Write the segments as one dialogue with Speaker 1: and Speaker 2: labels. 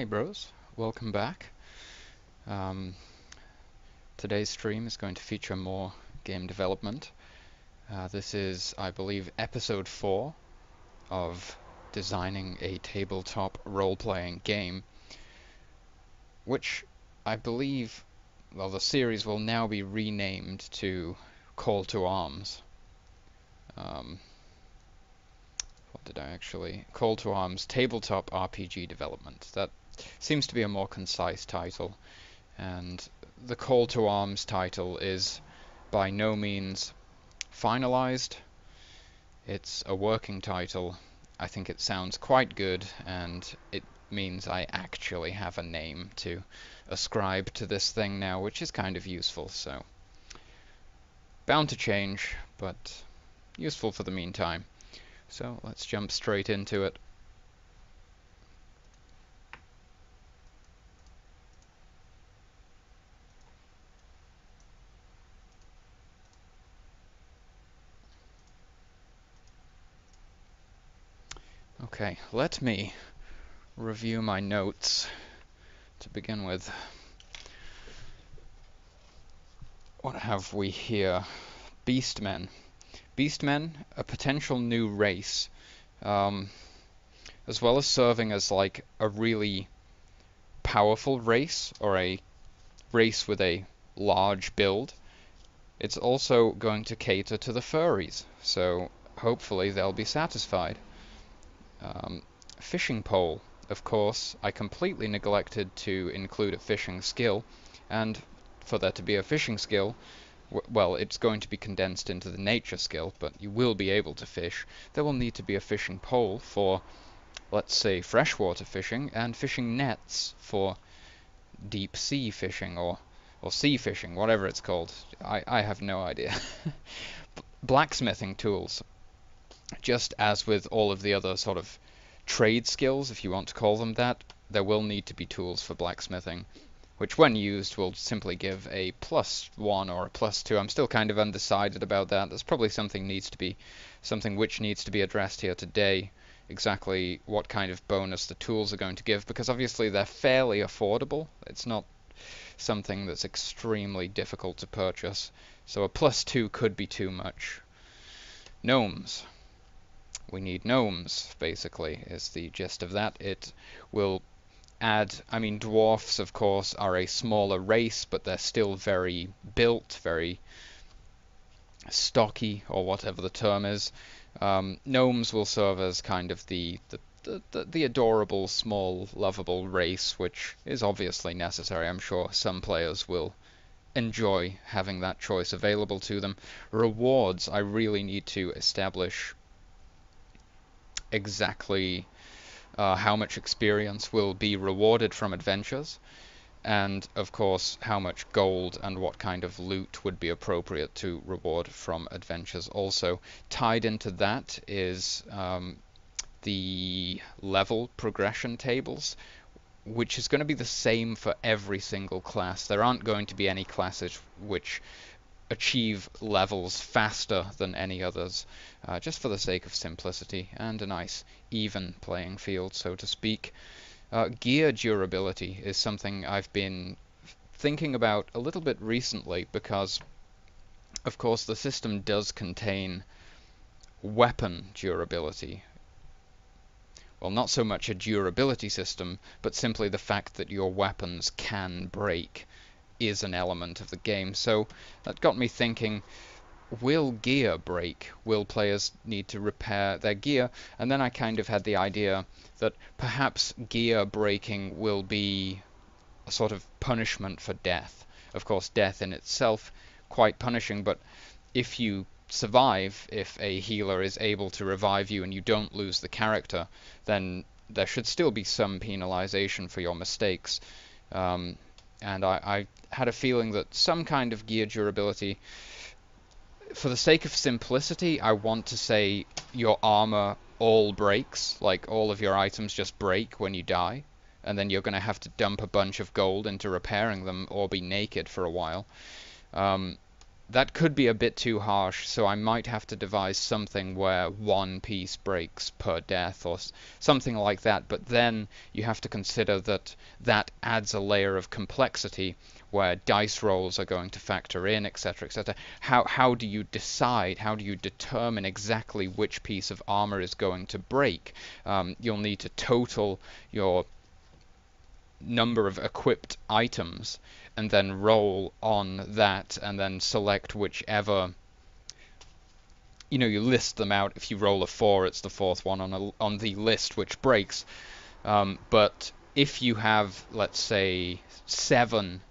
Speaker 1: Hey bros, welcome back. Um, Today's stream is going to feature more game development. This is, I believe, episode 4 of designing a tabletop role-playing game, which I believe, well, the series will now be renamed to Call to Arms. Um, what did I actually? Call to Arms Tabletop RPG Development. That seems to be a more concise title. And the Call to Arms title is by no means finalized. It's a working title. I think it sounds quite good, and it means I actually have a name to ascribe to this thing now, which is kind of useful, so bound to change, but useful for the meantime. So let's jump straight into it. Okay, let me review my notes to begin with. What have we here? Beastmen. Beastmen, a potential new race, as well as serving as like a really powerful race or a race with a large build. It's also going to cater to the furries, so hopefully they'll be satisfied. Fishing pole, of course, I completely neglected to include a fishing skill, and for there to be a fishing skill, well, it's going to be condensed into the nature skill, but you will be able to fish. There will need to be a fishing pole for, let's say, freshwater fishing, and fishing nets for deep sea fishing, or sea fishing, whatever it's called. I have no idea. Blacksmithing tools. Just as with all of the other sort of trade skills, if you want to call them that, there will need to be tools for blacksmithing, which when used will simply give a +1 or a +2. I'm still kind of undecided about that. There's probably something which needs to be addressed here today, exactly what kind of bonus the tools are going to give, because obviously they're fairly affordable. It's not something that's extremely difficult to purchase, so a +2 could be too much. Gnomes. We need gnomes, basically, is the gist of that. It will add, I mean, dwarfs, of course, are a smaller race, but they're still very built, very stocky, or whatever the term is. Gnomes will serve as kind of the adorable, small, lovable race, which is obviously necessary. I'm sure some players will enjoy having that choice available to them. Rewards, I really need to establish exactly how much experience will be rewarded from adventures, and of course how much gold and what kind of loot would be appropriate to reward from adventures. Also tied into that is the level progression tables, which is going to be the same for every single class. There aren't going to be any classes which achieve levels faster than any others, just for the sake of simplicity and a nice even playing field, so to speak. Gear durability is something I've been thinking about a little bit recently, because of course the system does contain weapon durability. Well, not so much a durability system, but simply the fact that your weapons can break is an element of the game. So that got me thinking, will gear break? Will players need to repair their gear? And then I kind of had the idea that perhaps gear breaking will be a sort of punishment for death. Of course, death in itself quite punishing, but if you survive, if a healer is able to revive you and you don't lose the character, then there should still be some penalization for your mistakes. And I had a feeling that some kind of gear durability, for the sake of simplicity, I want to say your armor all breaks, like all of your items just break when you die, and then you're going to have to dump a bunch of gold into repairing them or be naked for a while. that could be a bit too harsh, so I might have to devise something where one piece breaks per death or something like that. But then you have to consider that that adds a layer of complexity where dice rolls are going to factor in, etc., etc. How do you decide? How do you determine exactly which piece of armor is going to break? You'll need to total your number of equipped items and then roll on that and then select whichever, you list them out. If you roll a 4, it's the fourth one on the list which breaks. But if you have, let's say, 7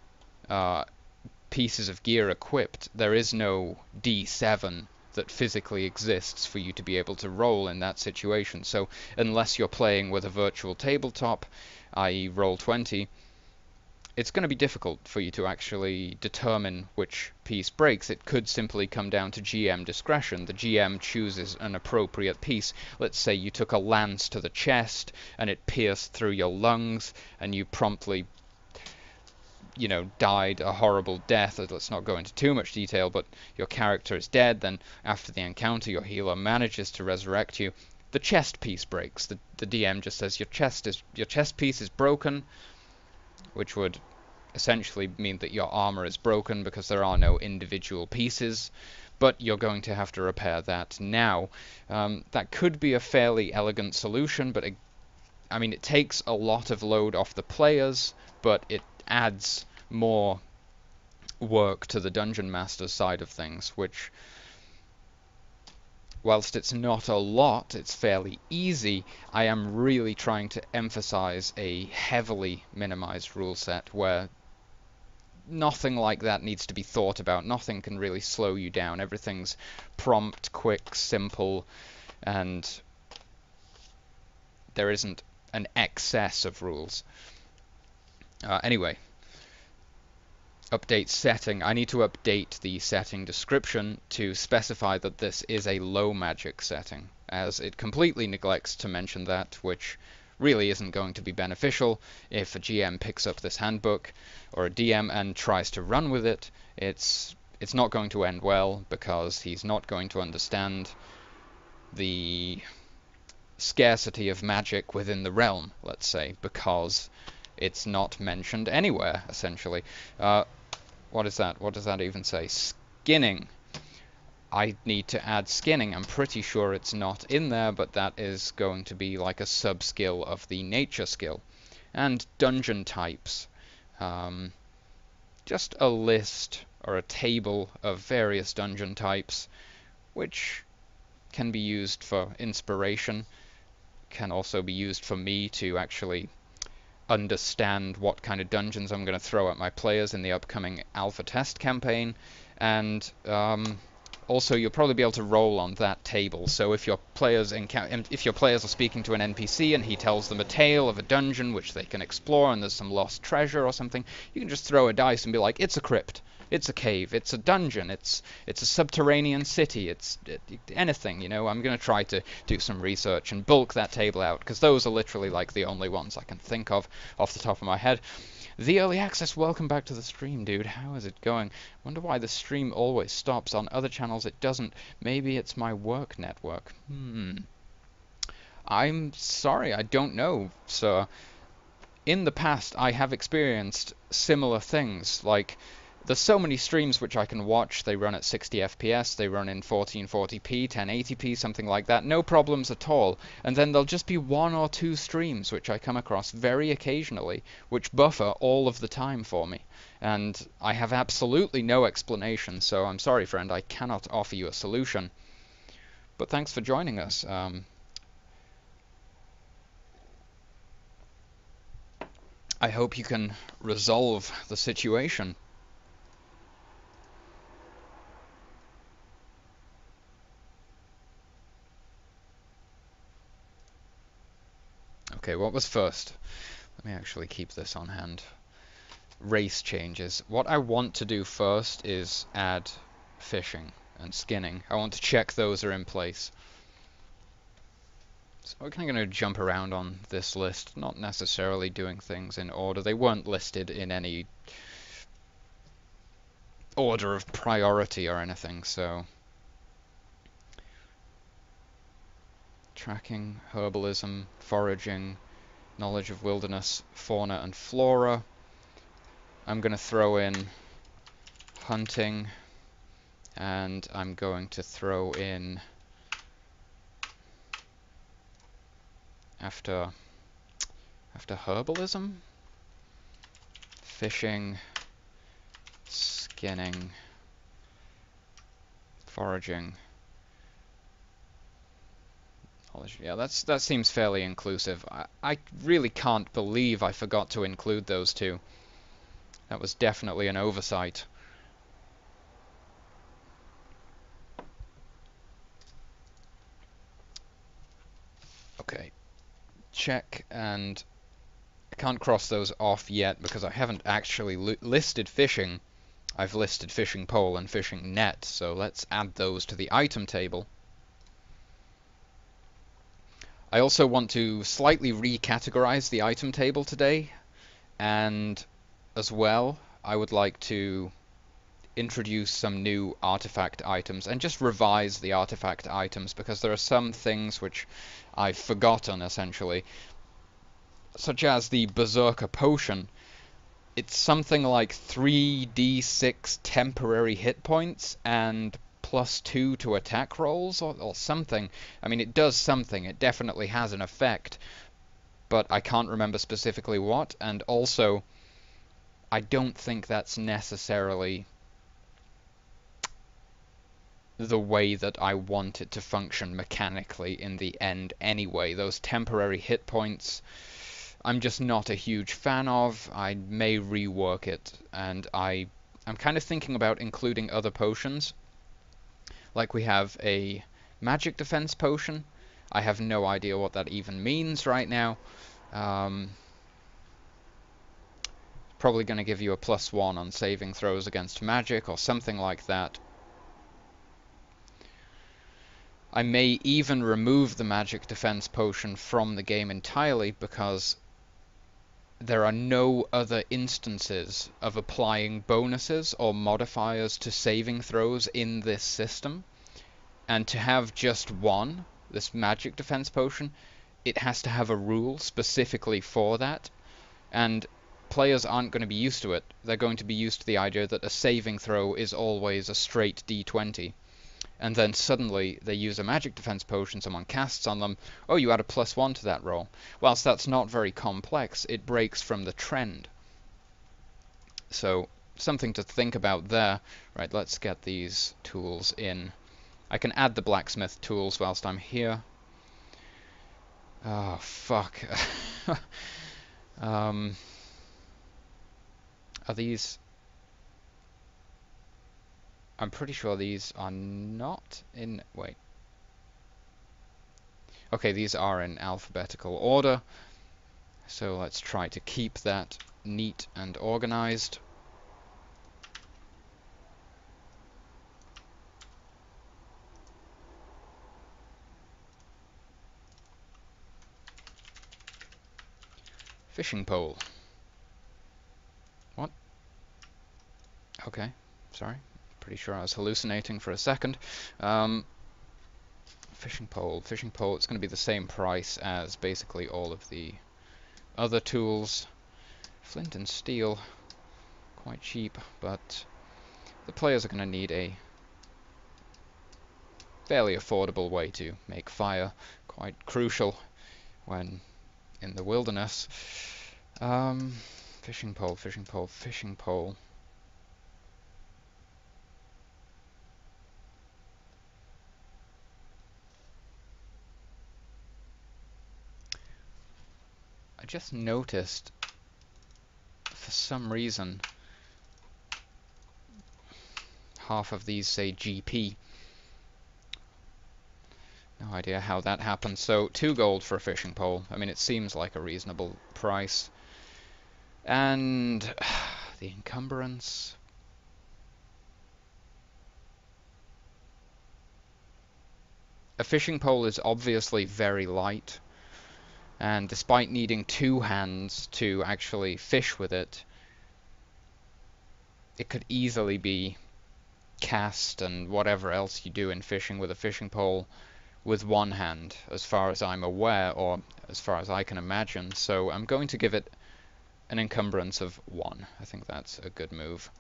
Speaker 1: pieces of gear equipped, there is no D7 that physically exists for you to be able to roll in that situation. So unless you're playing with a virtual tabletop, i.e. Roll20, it's going to be difficult for you to actually determine which piece breaks. It could simply come down to GM discretion. The GM chooses an appropriate piece. Let's say you took a lance to the chest and it pierced through your lungs and you promptly, died a horrible death. Let's not go into too much detail, but your character is dead. Then after the encounter, your healer manages to resurrect you. The chest piece breaks. The DM just says your chest piece is broken, which would essentially mean that your armor is broken because there are no individual pieces, but you're going to have to repair that now. That could be a fairly elegant solution, but it takes a lot of load off the players, but it adds more work to the dungeon master's side of things, which, whilst it's not a lot, it's fairly easy. I am really trying to emphasize a heavily minimized rule set where nothing like that needs to be thought about. Nothing can really slow you down. Everything's prompt, quick, simple, and there isn't an excess of rules. Anyway, update setting. I need to update the setting description to specify that this is a low magic setting, as it completely neglects to mention that, which really isn't going to be beneficial. If a GM picks up this handbook, or a DM, and tries to run with it, it's not going to end well, because he's not going to understand the scarcity of magic within the realm, let's say, because it's not mentioned anywhere, essentially. What is that? What does that even say? Skinning. I need to add skinning. I'm pretty sure it's not in there, but that is going to be like a sub-skill of the nature skill. And dungeon types. Just a list or a table of various dungeon types, which can be used for inspiration, can also be used for me to actually understand what kind of dungeons I'm going to throw at my players in the upcoming alpha test campaign, and also you'll probably be able to roll on that table. So if your players are speaking to an NPC and he tells them a tale of a dungeon which they can explore and there's some lost treasure or something, you can just throw a dice and be like, it's a crypt, it's a cave, it's a dungeon, it's a subterranean city, it's anything, I'm going to try to do some research and bulk that table out, because those are literally like the only ones I can think of off the top of my head. The Early Access, welcome back to the stream, dude. How is it going? Wonder why the stream always stops. On other channels it doesn't. Maybe it's my work network. I'm sorry, I don't know, sir. In the past, I have experienced similar things, like, there's so many streams which I can watch. They run at 60 FPS, they run in 1440p, 1080p, something like that, no problems at all. And then there'll just be 1 or 2 streams which I come across very occasionally, which buffer all of the time for me. And I have absolutely no explanation, so I'm sorry, friend, I cannot offer you a solution. But thanks for joining us. I hope you can resolve the situation. Okay, what was first? Let me actually keep this on hand. Race changes. What I want to do first is add fishing and skinning. I want to check those are in place. So we're kind of going to jump around on this list, not necessarily doing things in order. They weren't listed in any order of priority or anything, so tracking, herbalism, foraging, knowledge of wilderness, fauna and flora. I'm going to throw in hunting, and I'm going to throw in after herbalism, fishing, skinning, foraging, knowledge. Yeah, that seems fairly inclusive. I really can't believe I forgot to include those two. That was definitely an oversight. Okay, check, and I can't cross those off yet because I haven't actually listed fishing. I've listed fishing pole and fishing net, so let's add those to the item table. I also want to slightly recategorize the item table today, and as well, I would like to introduce some new artifact items and just revise the artifact items because there are some things which I've forgotten essentially, such as the Berserker Potion. It's something like 3d6 temporary hit points and +2 to attack rolls or something. I mean, it does something. It definitely has an effect, but I can't remember specifically what, and also I don't think that's necessarily the way that I want it to function mechanically in the end anyway. Those temporary hit points, I'm just not a huge fan of. I may rework it, and I'm kind of thinking about including other potions. Like we have a magic defense potion. I have no idea what that even means right now. Probably going to give you a +1 on saving throws against magic or something like that. I may even remove the magic defense potion from the game entirely because there are no other instances of applying bonuses or modifiers to saving throws in this system. And to have just one, this magic defense potion, it has to have a rule specifically for that. And players aren't going to be used to it. They're going to be used to the idea that a saving throw is always a straight d20. And then suddenly they use a magic defense potion, someone casts on them, oh, you add a +1 to that roll. Whilst that's not very complex, it breaks from the trend. So something to think about there. Right, let's get these tools in. I can add the blacksmith tools whilst I'm here. Oh, fuck. Are these... I'm pretty sure these are not in... Wait. Okay, these are in alphabetical order. So let's try to keep that neat and organized. Fishing pole. What? Okay, sorry. Pretty sure I was hallucinating for a second. Fishing pole. Fishing pole, it's going to be the same price as basically all of the other tools. Flint and steel, quite cheap, but the players are going to need a fairly affordable way to make fire. Quite crucial when in the wilderness. Fishing pole, fishing pole, fishing pole. I just noticed, for some reason, half of these say GP. No idea how that happened. So 2 gold for a fishing pole. I mean, it seems like a reasonable price. And the encumbrance. A fishing pole is obviously very light. And despite needing 2 hands to actually fish with it, it could easily be cast and whatever else you do in fishing with a fishing pole with one hand, as far as I'm aware, or as far as I can imagine. So I'm going to give it an encumbrance of 1. I think that's a good move.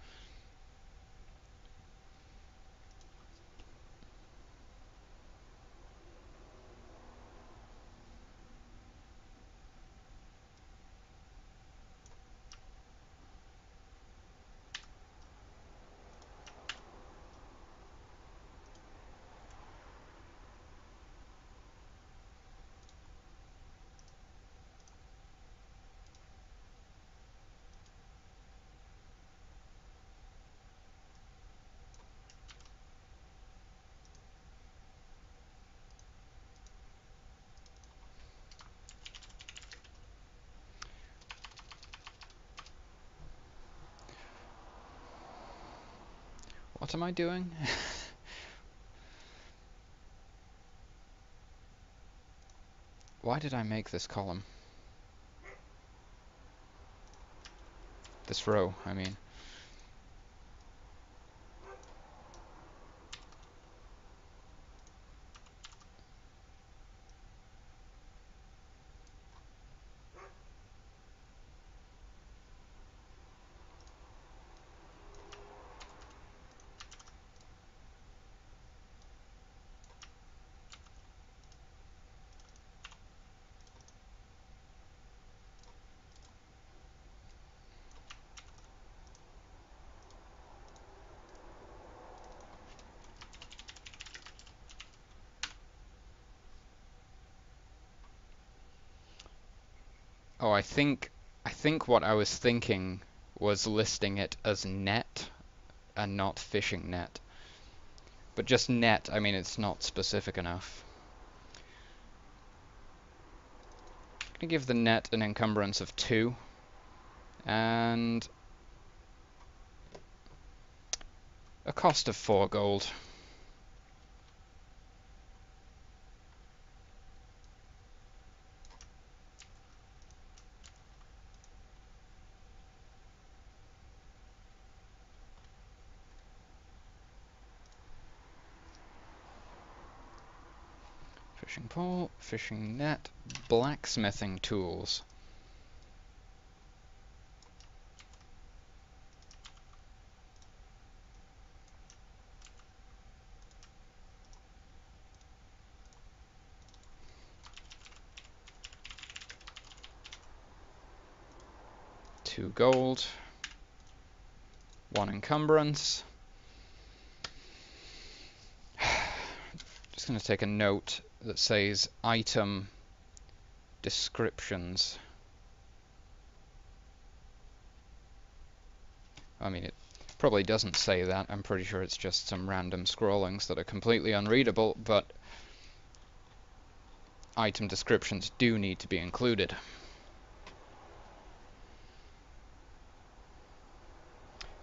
Speaker 1: What am I doing? Why did I make this column? This row, I mean. Oh, I think what I was thinking was listing it as net and not fishing net. But just net, I mean, it's not specific enough. I'm going to give the net an encumbrance of 2 and a cost of 4 gold. Fishing pole, fishing net, blacksmithing tools. Two gold, 1 encumbrance. Just going to take a note that says item descriptions. I mean, it probably doesn't say that. I'm pretty sure it's just some random scrawlings that are completely unreadable, but item descriptions do need to be included.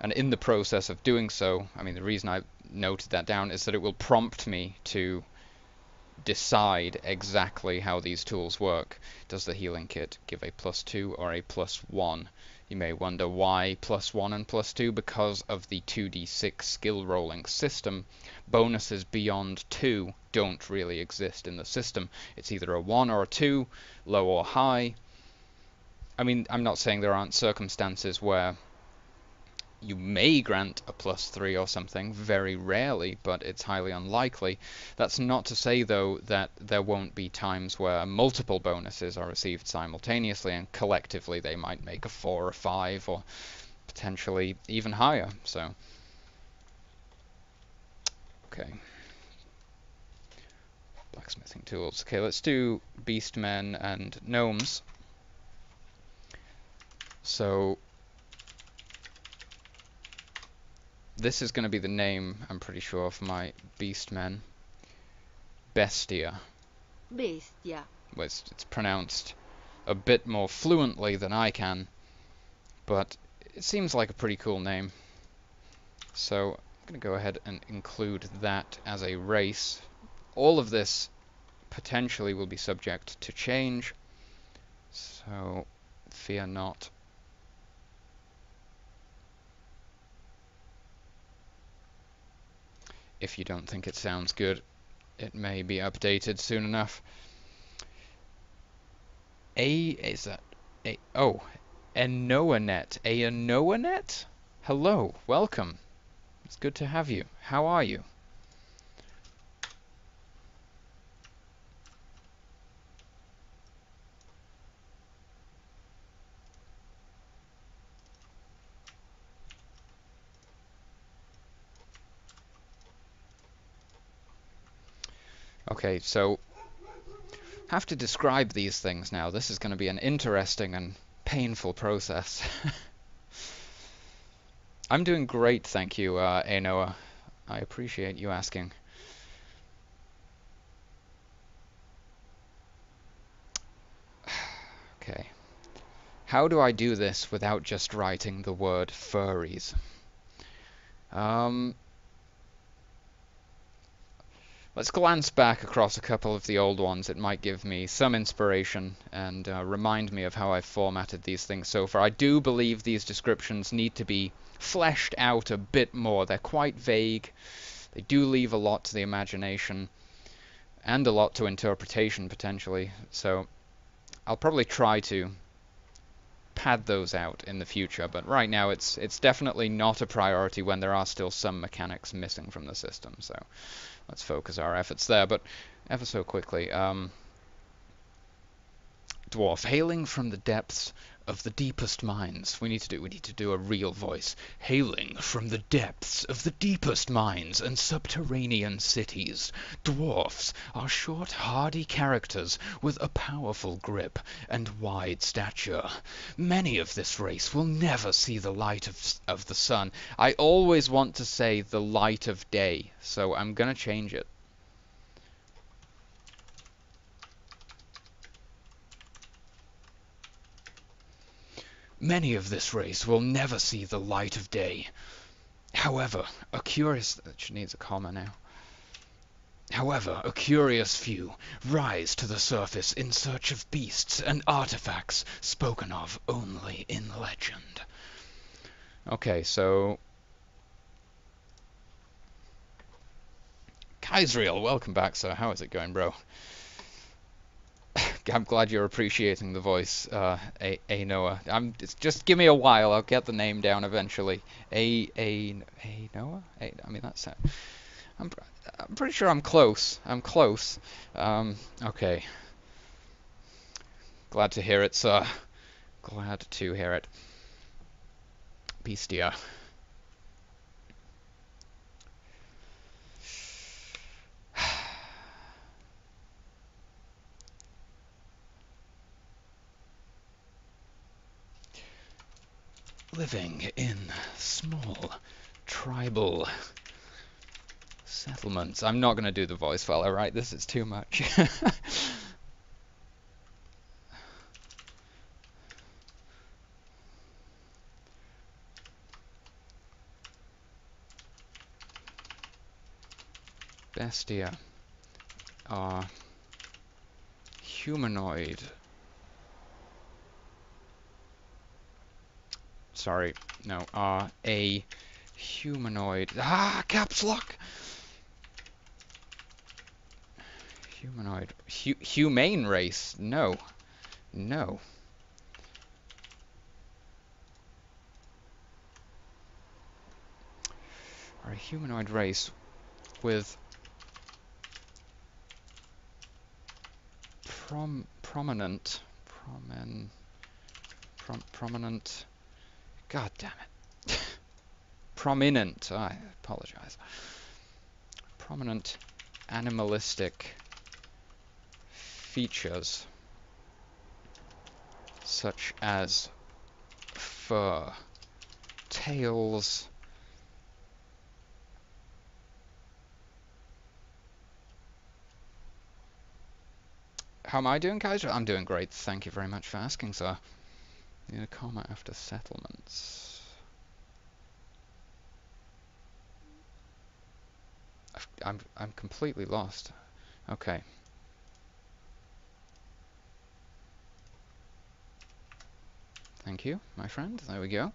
Speaker 1: And in the process of doing so, I mean, the reason I noted that down is that it will prompt me to decide exactly how these tools work. Does the healing kit give a +2 or a +1? You may wonder why +1 and +2. Because of the 2d6 skill rolling system, bonuses beyond 2 don't really exist in the system. It's either a 1 or a 2, low or high. I mean, I'm not saying there aren't circumstances where you may grant a +3 or something, very rarely, but it's highly unlikely. That's not to say, though, that there won't be times where multiple bonuses are received simultaneously, and collectively they might make a 4 or 5, or potentially even higher. So, okay. Blacksmithing tools. Okay, let's do beastmen and gnomes. So, this is going to be the name, I'm pretty sure, for my beastmen. Bestia.
Speaker 2: Bestia.
Speaker 1: Well, it's pronounced a bit more fluently than I can, but it seems like a pretty cool name. So I'm going to go ahead and include that as a race. All of this potentially will be subject to change, so fear not. if you don't think it sounds good, it may be updated soon enough. Is that Enoanet? Enoanet? Hello, welcome. It's good to have you. How are you? Okay, so have to describe these things now. This is going to be an interesting and painful process. I'm doing great, thank you, Enoa. I appreciate you asking. Okay. How do I do this without just writing the word furries? Um, let's glance back across a couple of the old ones. It might give me some inspiration and remind me of how I've formatted these things so far. I do believe these descriptions need to be fleshed out a bit more. They're quite vague. They do leave a lot to the imagination and a lot to interpretation potentially. So I'll probably try to pad those out in the future, but right now it's definitely not a priority when there are still some mechanics missing from the system. So let's focus our efforts there. But ever so quickly, dwarf hailing from the depths of the deepest mines. We need to do a real voice. Hailing from the depths of the deepest mines and subterranean cities, dwarfs are short, hardy characters with a powerful grip and wide stature. Many of this race will never see the light of the sun. I always want to say the light of day, so I'm gonna change it. Many of this race will never see the light of day. However, a curious... She needs a comma now. However, a curious few rise to the surface in search of beasts and artifacts spoken of only in legend. Okay, so... Kaisriel, welcome back, sir. How is it going, bro? I'm glad you're appreciating the voice, Noah. Just give me a while. I'll get the name down eventually. Noah. I mean that's. I'm pretty sure I'm close. I'm close. Okay. Glad to hear it, sir. Glad to hear it. Bestia. Living in small tribal settlements. I'm not going to do the voice fella, right? This is too much. Bestia are humanoid. Sorry, no, are a humanoid. Caps lock! Humanoid. Humane race. No. No. Are a humanoid race with prominent. God damn it. Prominent. I apologize. Prominent animalistic features such as fur, tails, how am I doing, Kaiser? I'm doing great. Thank you very much for asking, sir. Need a comma after settlements. I'm completely lost. Okay. Thank you, my friend. There we go.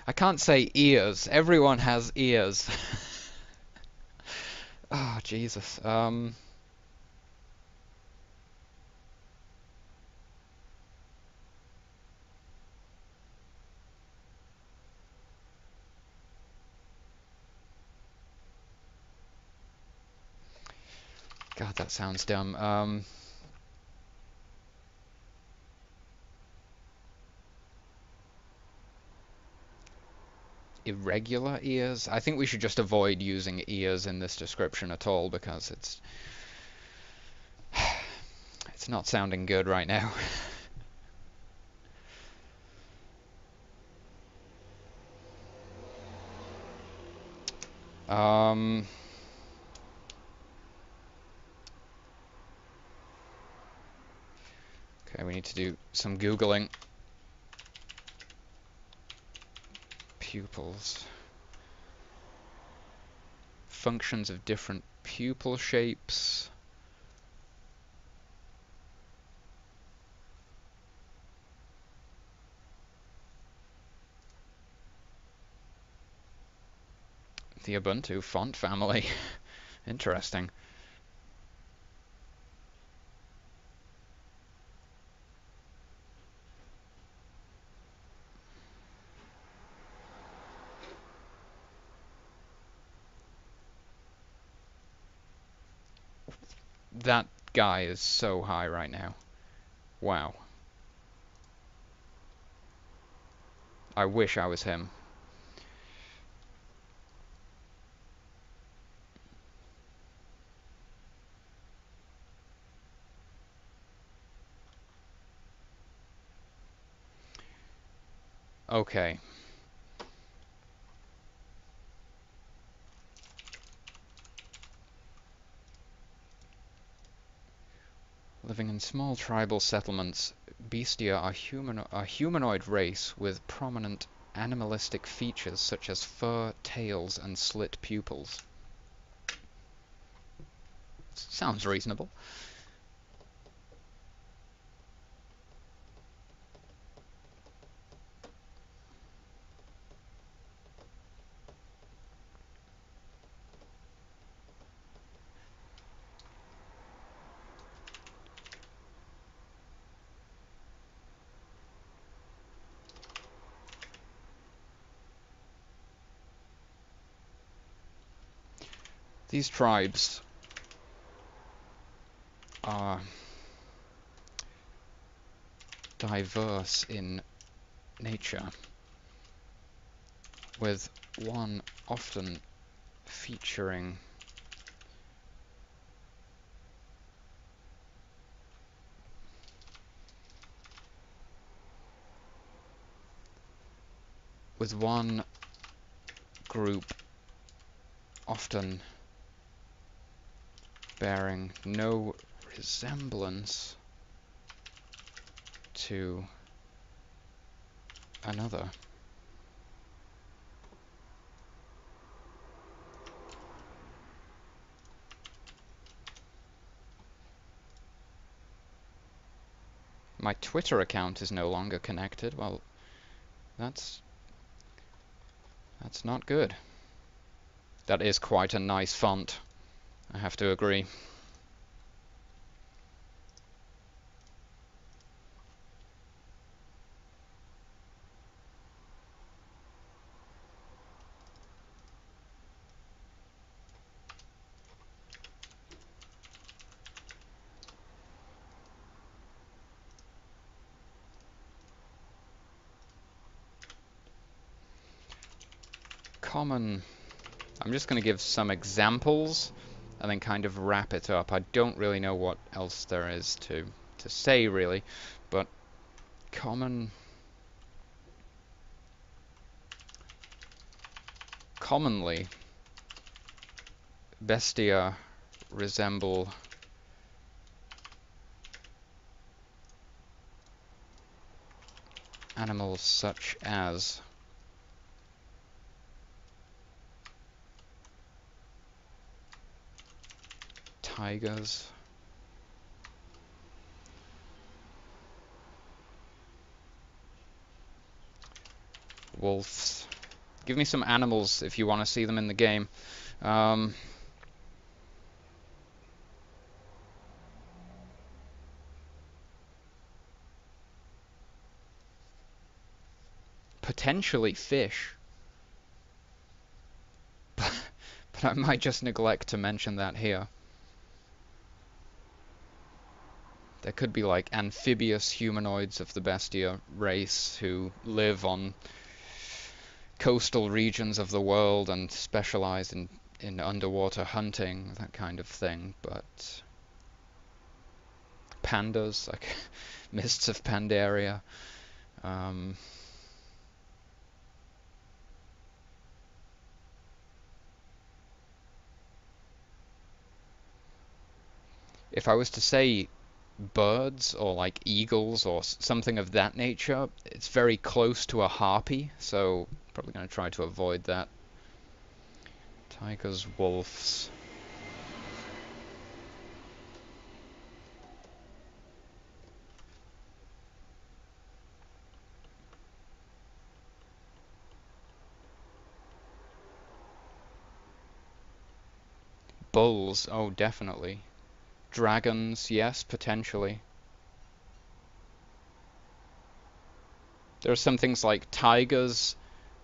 Speaker 1: I can't say ears. Everyone has ears. Oh, Jesus. God, that sounds dumb. Irregular ears? I think we should just avoid using ears in this description at all because it's not sounding good right now. Um, okay, we need to do some Googling. Pupils. Functions of different pupil shapes. The Ubuntu font family. Interesting. That guy is so high right now. Wow. I wish I was him. Okay. Living in small tribal settlements, Bestia are a humanoid race with prominent animalistic features such as fur, tails, and slit pupils. Sounds reasonable. These tribes are diverse in nature, with one often featuring with one group often bearing no resemblance to another. My Twitter account is no longer connected. Well, that's not good. That is quite a nice font, I have to agree. Common. I'm just going to give some examples and then kind of wrap it up. I don't really know what else there is to say really, but commonly bestia resemble animals such as tigers, wolves, Give me some animals if you want to see them in the game. Um, Potentially fish, but I might just neglect to mention that here. There could be like amphibious humanoids of the Bestia race who live on coastal regions of the world and specialize in underwater hunting, that kind of thing. But pandas, like Mists of Pandaria. Um, if I was to say birds or like eagles or something of that nature, it's very close to a harpy, so probably going to try to avoid that. Tigers, wolves. Bulls, oh definitely. Dragons, yes, potentially. There are some things like tigers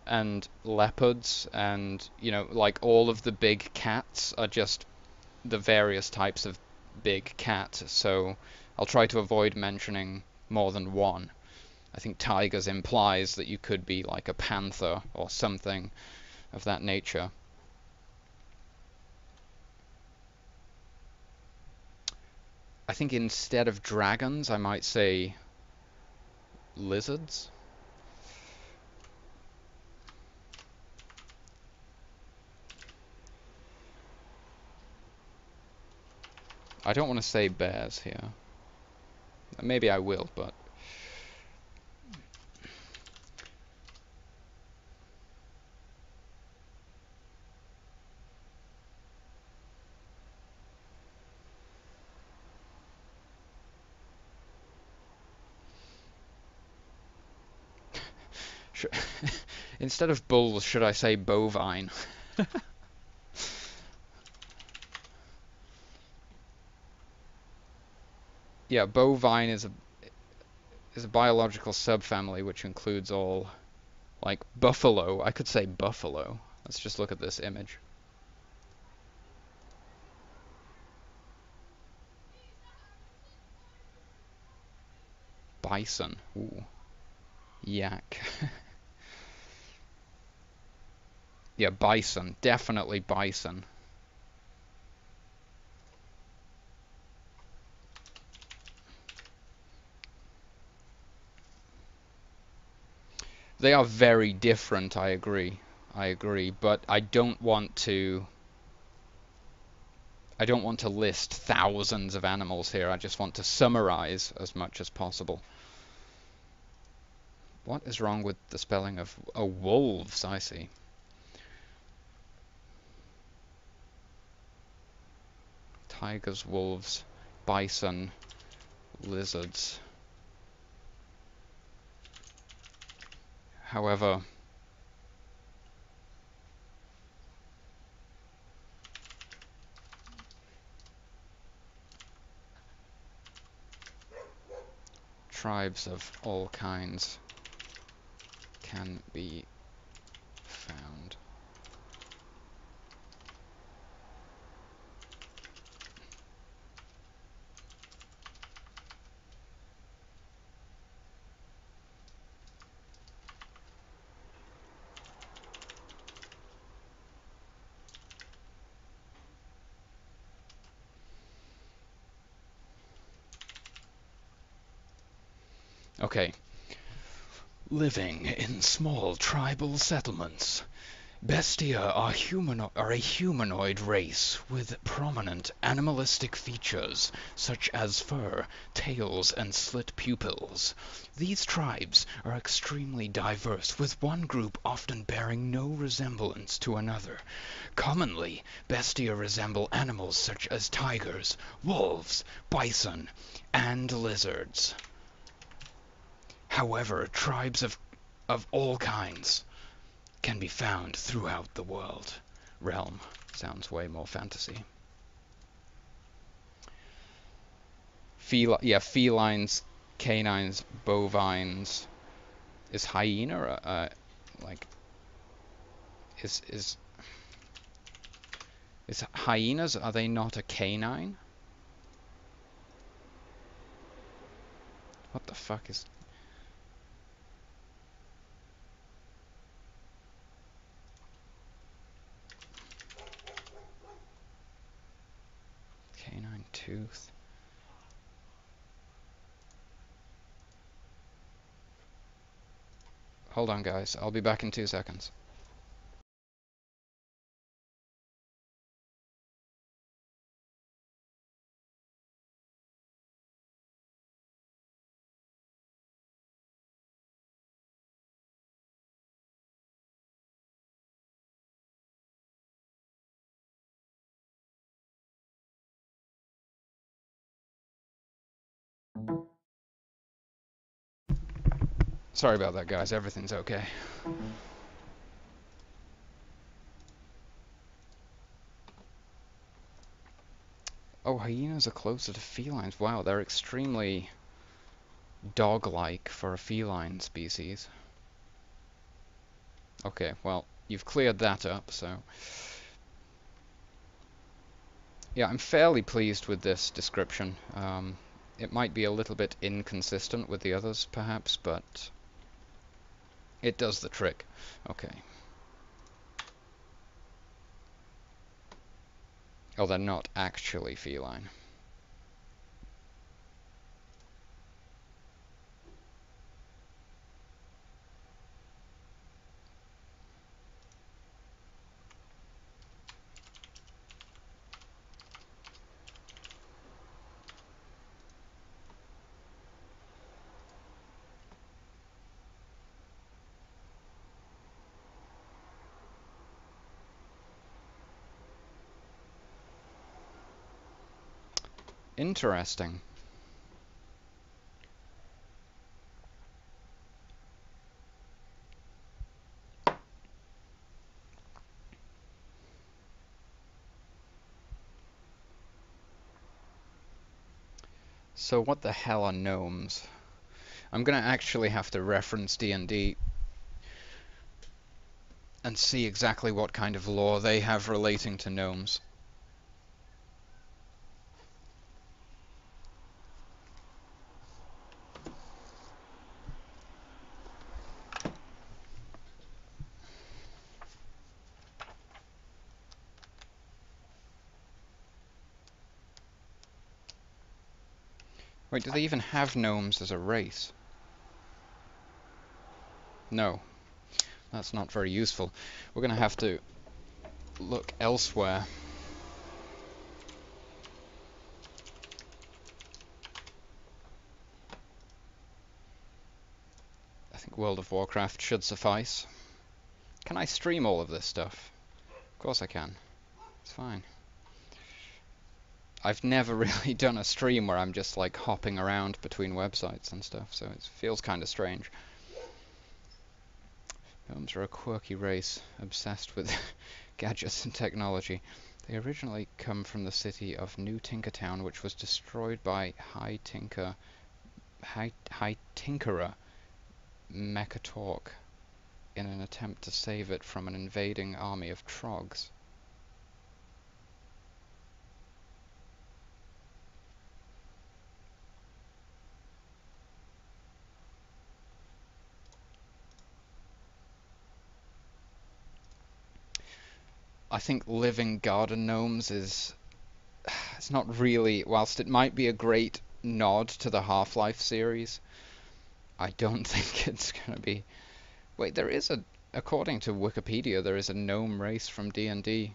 Speaker 1: and leopards and, like all of the big cats are just the various types of big cat, so I'll try to avoid mentioning more than one. I think tigers implies that you could be like a panther or something of that nature. I think instead of dragons, I might say lizards. I don't want to say bears here. Maybe I will, but instead of bulls, should I say bovine? Yeah, bovine is a biological subfamily which includes all, like buffalo. I could say buffalo. Let's just look at this image. Bison. Ooh. Yak. Yeah, bison. Definitely bison. They are very different, I agree. I agree, but I don't want to list thousands of animals here. I just want to summarize as much as possible. What is wrong with the spelling of wolves? I see. Tigers, wolves, bison, lizards. However, tribes of all kinds can be found. Okay. Living in small tribal settlements, Bestia are a humanoid race with prominent animalistic features such as fur, tails, and slit pupils. These tribes are extremely diverse, with one group often bearing no resemblance to another. Commonly, Bestia resemble animals such as tigers, wolves, bison, and lizards. However, tribes of all kinds can be found throughout the world. Realm sounds way more fantasy. Yeah, felines, canines, bovines. Is hyena like is hyenas, are they not a canine? What the fuck is... Canine tooth. Hold on, guys. I'll be back in 2 seconds. Sorry about that, guys. Everything's okay. Oh, hyenas are closer to felines. Wow, they're extremely dog-like for a feline species. Okay, well, you've cleared that up, so... Yeah, I'm fairly pleased with this description. It might be a little bit inconsistent with the others, perhaps, but it does the trick. Okay. Oh, they're not actually feline. Interesting. So what the hell are gnomes? I'm gonna actually have to reference D&D and see exactly what kind of lore they have relating to gnomes. Wait, do they even have gnomes as a race? No, that's not very useful. We're gonna have to look elsewhere. I think World of Warcraft should suffice. Can I stream all of this stuff? Of course I can. It's fine. I've never really done a stream where I'm just like hopping around between websites and stuff, so it feels kind of strange. Gnomes are a quirky race, obsessed with gadgets and technology. They originally come from the city of New Tinkertown, which was destroyed by High Tinkerer Mechatork in an attempt to save it from an invading army of trogs. I think living garden gnomes is... It's not really... Whilst it might be a great nod to the Half-Life series, I don't think it's going to be... Wait, there is a... According to Wikipedia, there is a gnome race from D&D.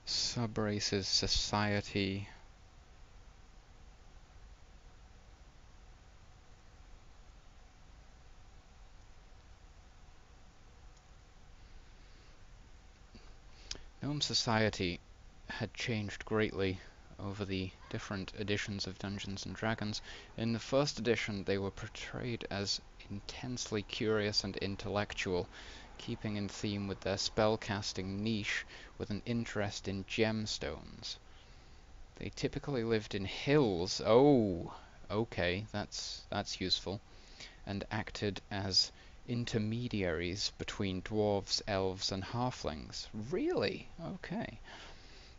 Speaker 1: Subraces, society... Gnome society had changed greatly over the different editions of Dungeons and Dragons. In the first edition, they were portrayed as intensely curious and intellectual, keeping in theme with their spellcasting niche with an interest in gemstones. They typically lived in hills. Oh, okay, that's useful. And acted as intermediaries between dwarves, elves, and halflings. Really? Okay.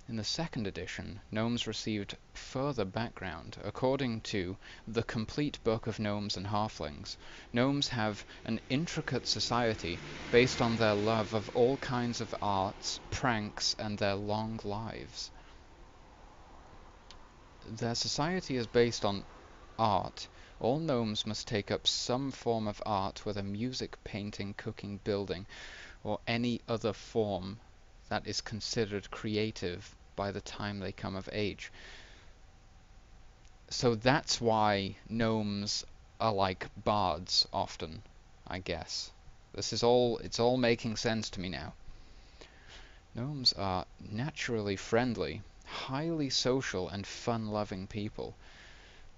Speaker 1: In the second edition, gnomes received further background. According to the Complete Book of Gnomes and Halflings, gnomes have an intricate society based on their love of all kinds of arts, pranks, and their long lives. Their society is based on art. All gnomes must take up some form of art, whether music, painting, cooking, building, or any other form that is considered creative by the time they come of age. So that's why gnomes are like bards often, I guess. It's all making sense to me now. Gnomes are naturally friendly, highly social and fun-loving people.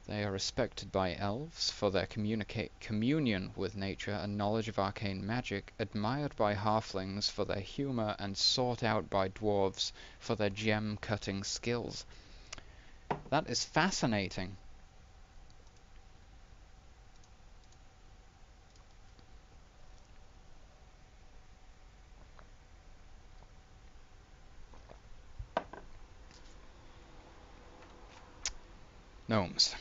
Speaker 1: They are respected by elves for their communion with nature and knowledge of arcane magic, admired by halflings for their humor, and sought out by dwarves for their gem-cutting skills. That is fascinating. Gnomes.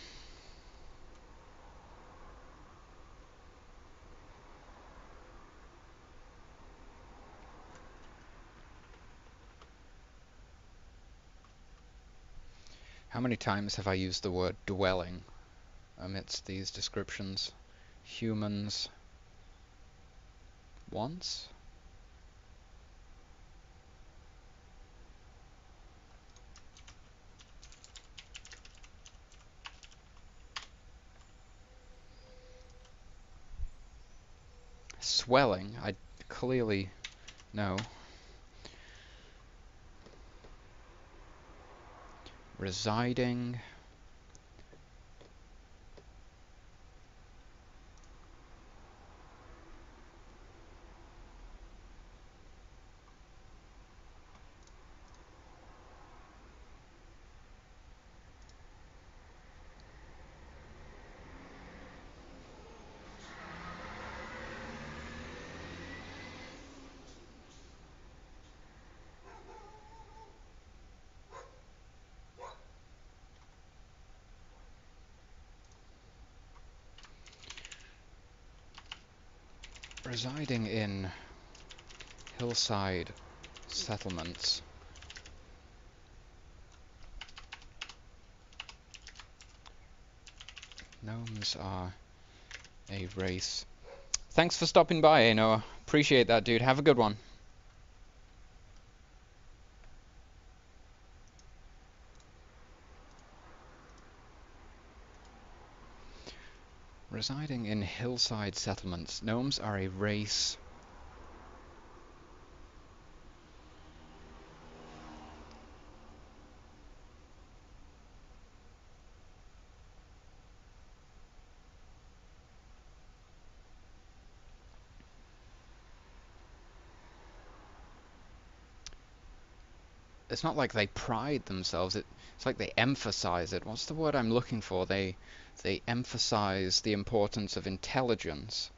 Speaker 1: How many times have I used the word dwelling amidst these descriptions? Humans. Once? Swelling? I clearly know. Residing. Residing in hillside settlements. Gnomes are a race. Thanks for stopping by, Noah. Appreciate that, dude. Have a good one. Residing in hillside settlements, gnomes are a race. It's not like they pride themselves. It's like they emphasize it. What's the word I'm looking for? They emphasize the importance of intelligence.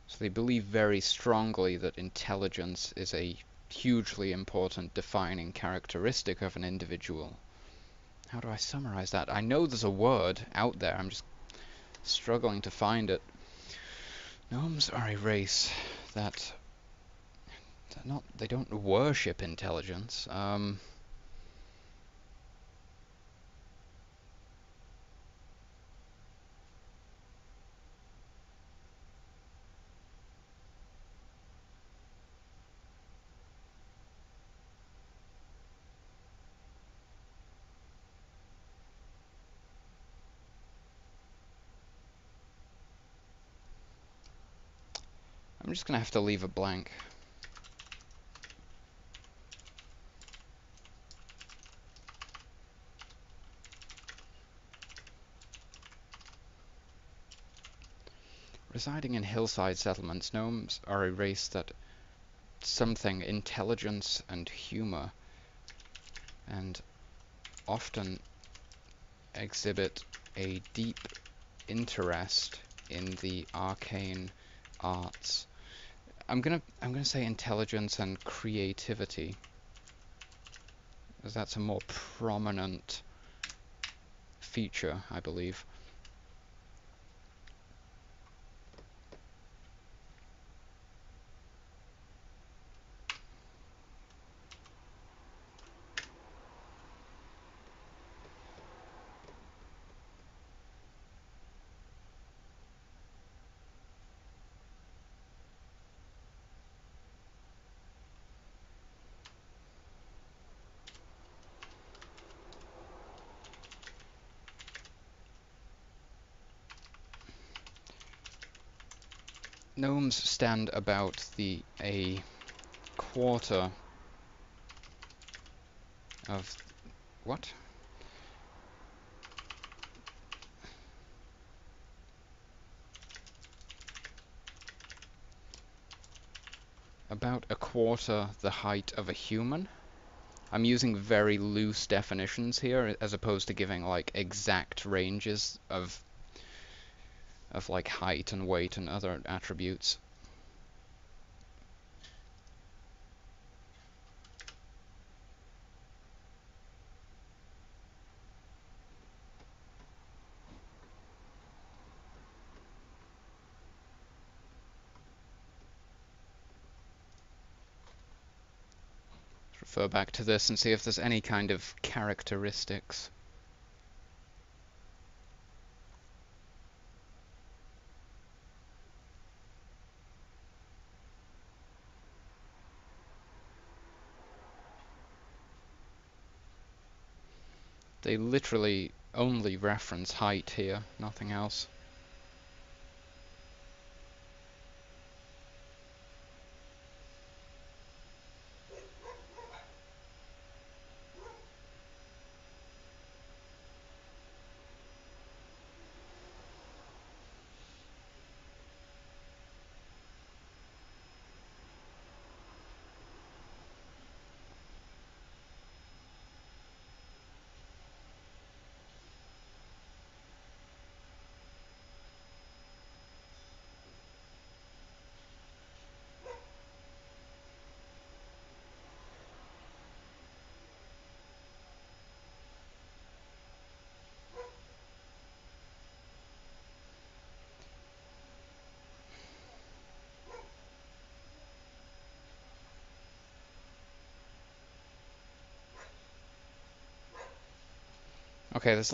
Speaker 1: So they believe very strongly that intelligence is a hugely important defining characteristic of an individual. How do I summarize that? I know there's a word out there. I'm just struggling to find it. Gnomes are a race that they don't worship intelligence. I'm just gonna have to leave a blank. Residing in hillside settlements, gnomes are a race that something intelligence and humor, and often exhibit a deep interest in the arcane arts. I'm gonna say intelligence and creativity, as that's a more prominent feature, I believe. Gnomes stand about a quarter of what? About a quarter the height of a human. I'm using very loose definitions here, as opposed to giving like exact ranges of like height and weight and other attributes. Refer back to this and see if there's any kind of characteristics. They literally only reference height here, nothing else. Okay, there's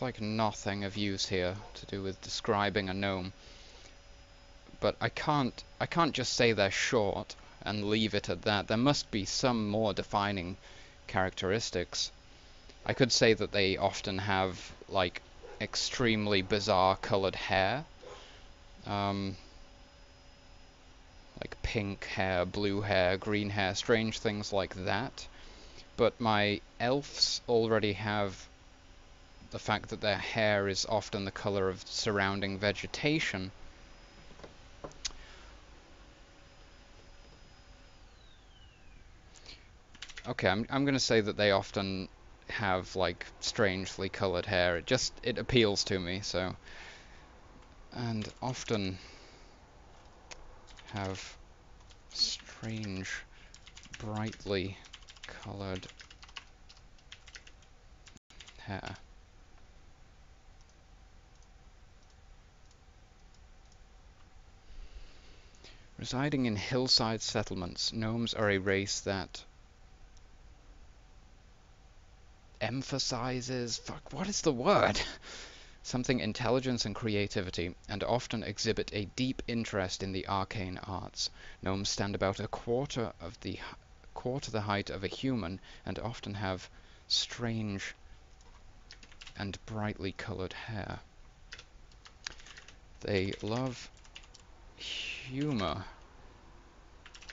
Speaker 1: like nothing of use here to do with describing a gnome. But I can't just say they're short and leave it at that. There must be some more defining characteristics. I could say that they often have like extremely bizarre colored hair. Like pink hair, blue hair, green hair, strange things like that. But my elves already have the fact that their hair is often the color of surrounding vegetation. Okay, I'm gonna say that they often have like strangely colored hair. It appeals to me, so. And often have strange, brightly colored hair. Residing in hillside settlements, gnomes are a race that emphasizes, what is the word? Something intelligence and creativity, and often exhibit a deep interest in the arcane arts. Gnomes stand about a quarter the height of a human, and often have strange and brightly colored hair. They love humor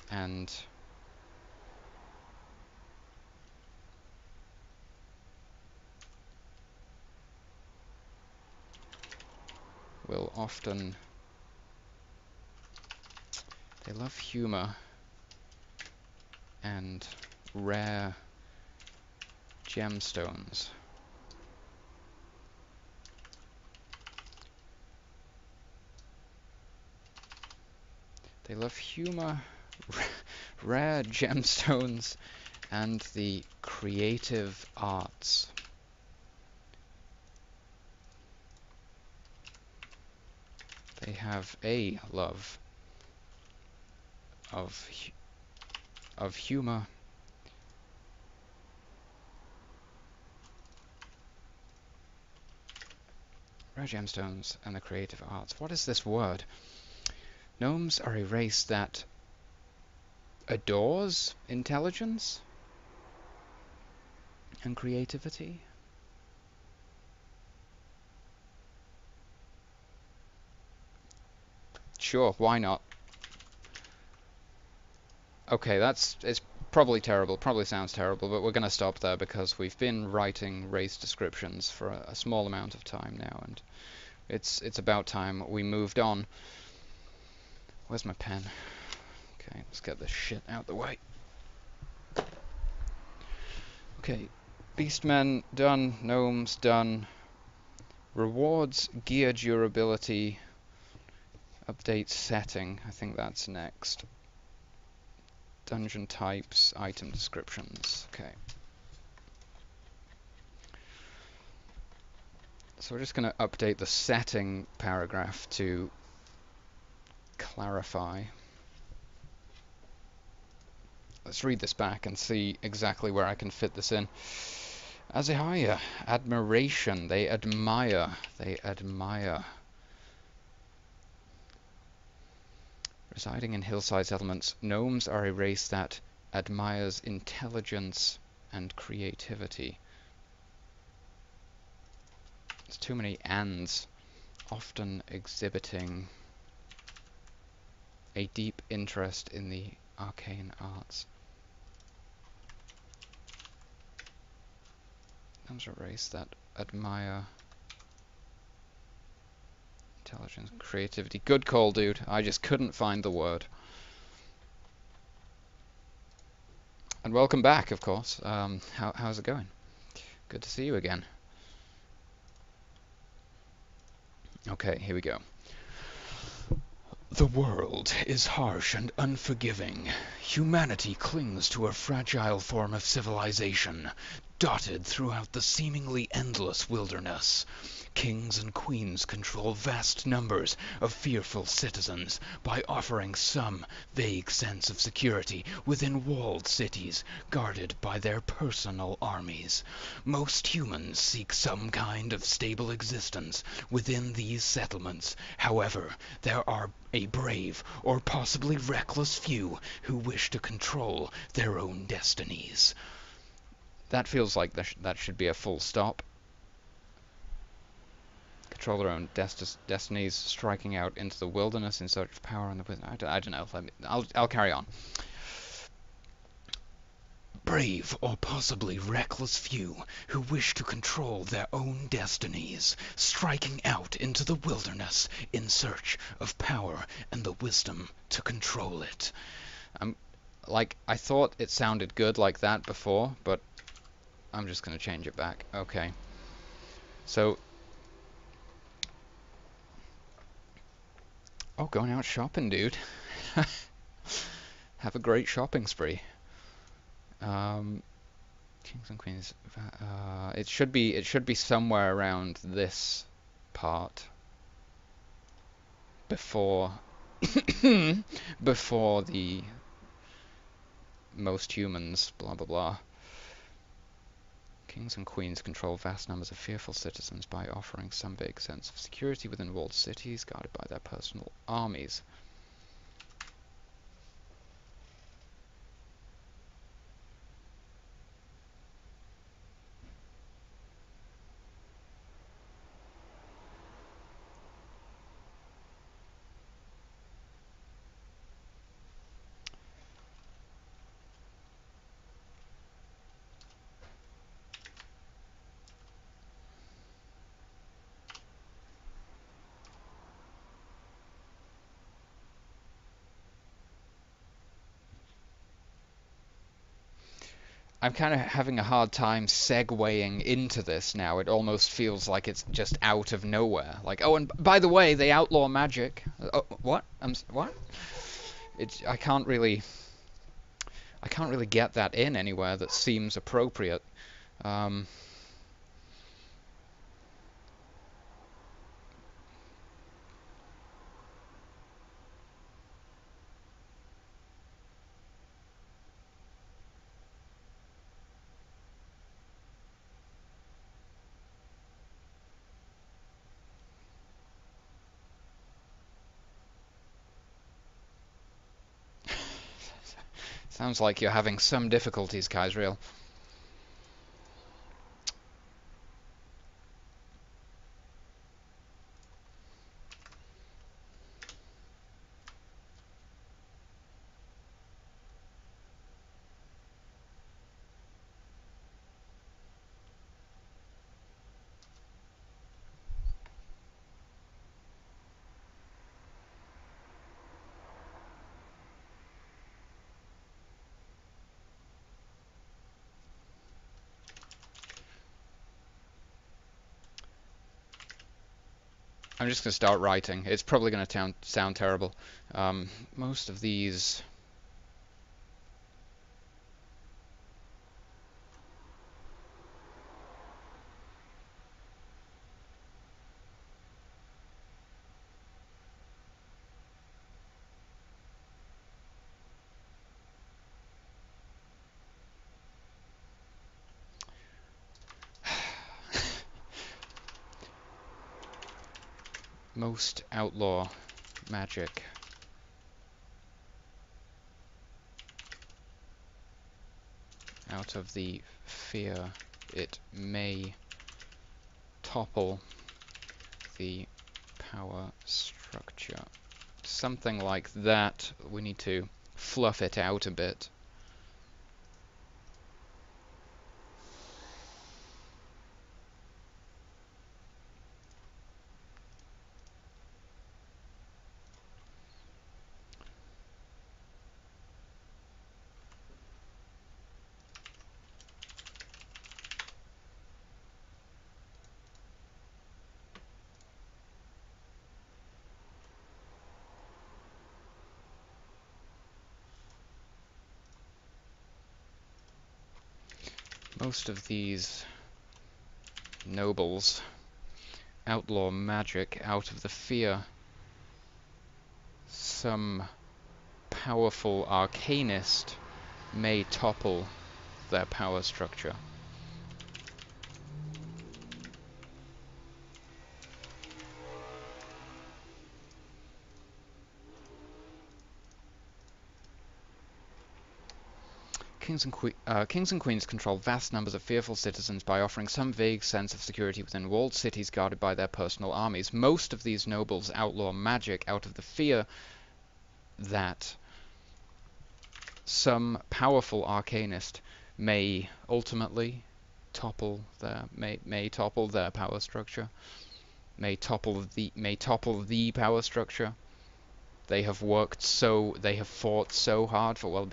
Speaker 1: and will often... They love humor and rare gemstones. They love humor, rare gemstones, and the creative arts. They have a love of humor, rare gemstones, and the creative arts. What is this word? Gnomes are a race that adores intelligence and creativity. Sure, why not? Okay, it's probably terrible, probably sounds terrible, but we're going to stop there because we've been writing race descriptions for a small amount of time now, and it's about time we moved on. Where's my pen? Okay, let's get this shit out the way. Okay, beastmen done, gnomes done. Rewards, gear durability, update setting, I think that's next. Dungeon types, item descriptions, okay. So we're just going to update the setting paragraph to clarify. Let's read this back and see exactly where I can fit this in. Azehaya, admiration, they admire. Residing in hillside settlements, gnomes are a race that admires intelligence and creativity. There's too many ands, often exhibiting a deep interest in the arcane arts. Gnomes are a race that admire intelligence and creativity. Good call, dude. I just couldn't find the word. And welcome back, of course. How's it going? Good to see you again. Okay, here we go. The world is harsh and unforgiving. Humanity clings to a fragile form of civilization, dotted throughout the seemingly endless wilderness. Kings and queens control vast numbers of fearful citizens by offering some vague sense of security within walled cities guarded by their personal armies. Most humans seek some kind of stable existence within these settlements. However, there are a brave or possibly reckless few who wish to control their own destinies. That feels like that should be a full stop. Control their own destinies, striking out into the wilderness in search of power and the wisdom. I don't know. I'll carry on. Brave or possibly reckless few who wish to control their own destinies, striking out into the wilderness in search of power and the wisdom to control it. I thought it sounded good like that before, but I'm just going to change it back. Okay. So, oh, going out shopping, dude. Have a great shopping spree. Kings and queens. It should be somewhere around this part before before the most humans. Blah blah blah. Kings and queens control vast numbers of fearful citizens by offering some vague sense of security within walled cities guarded by their personal armies. I'm kind of having a hard time segueing into this now. It almost feels like it's just out of nowhere. Like, oh, and by the way, they outlaw magic. Oh, what? What? It's I can't really get that in anywhere that seems appropriate. Um, Sounds like you're having some difficulties, Kysriel. I'm just going to start writing. It's probably going to sound terrible. Most of these most outlaw magic out of the fear it may topple the power structure. Something like that. We need to fluff it out a bit. Most of these nobles outlaw magic out of the fear some powerful arcanist may topple their power structure. Kings and queens control vast numbers of fearful citizens by offering some vague sense of security within walled cities guarded by their personal armies. Most of these nobles outlaw magic out of the fear that some powerful arcanist may ultimately topple their power structure, may topple the power structure. They have fought so hard for, well,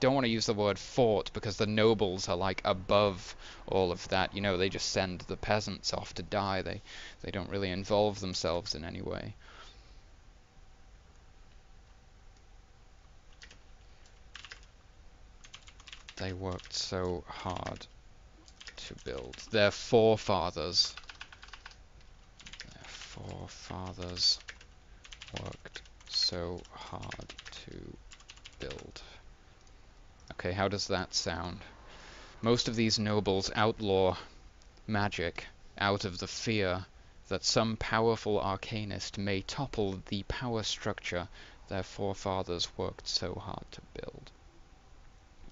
Speaker 1: don't want to use the word fought because the nobles are like above all of that. You know, they just send the peasants off to die. They don't really involve themselves in any way. They worked so hard to build. Their forefathers worked so hard to build. Okay, how does that sound? Most of these nobles outlaw magic out of the fear that some powerful arcanist may topple the power structure their forefathers worked so hard to build.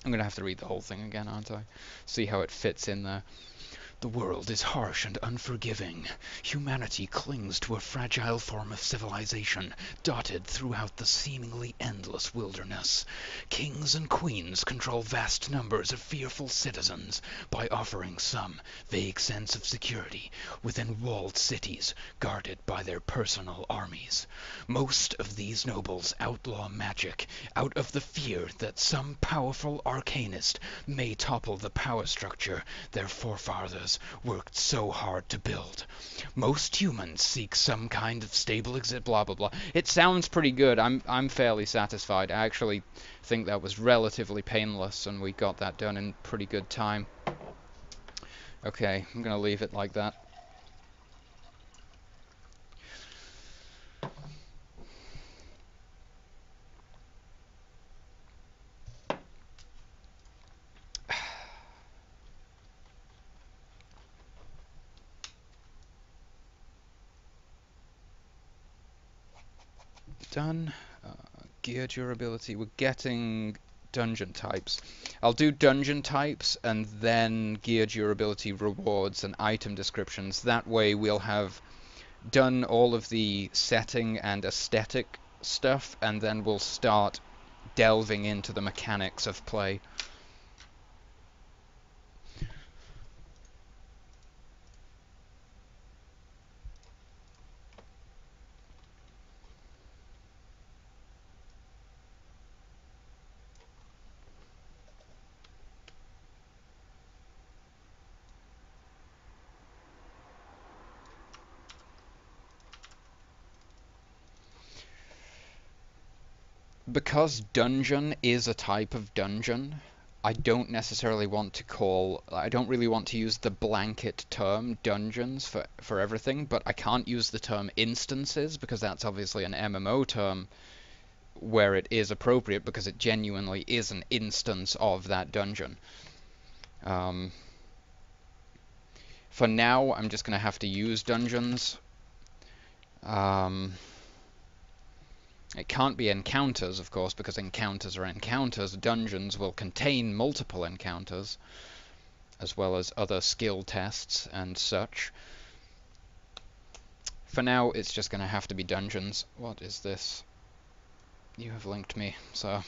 Speaker 1: I'm going to have to read the whole thing again, aren't I? See how it fits in there. The world is harsh and unforgiving. Humanity clings to a fragile form of civilization, dotted throughout the seemingly endless wilderness. Kings and queens control vast numbers of fearful citizens by offering some vague sense of security within walled cities guarded by their personal armies. Most of these nobles outlaw magic out of the fear that some powerful arcanist may topple the power structure their forefathers worked so hard to build. Most humans seek some kind of stable exit, blah blah blah. It sounds pretty good. I'm fairly satisfied. I actually think that was relatively painless and we got that done in pretty good time. Okay, I'm gonna leave it like that. Done. Gear durability. We're getting dungeon types. I'll do dungeon types and then gear durability rewards and item descriptions. That way we'll have done all of the setting and aesthetic stuff, and then we'll start delving into the mechanics of play. Because dungeon is a type of dungeon, I don't necessarily want to I don't really want to use the blanket term dungeons for everything, but I can't use the term instances because that's obviously an MMO term where it is appropriate because it genuinely is an instance of that dungeon. For now, I'm just going to have to use dungeons. It can't be encounters, of course, because encounters are encounters. Dungeons will contain multiple encounters, as well as other skill tests and such. For now, it's just going to have to be dungeons. What is this? You have linked me, so...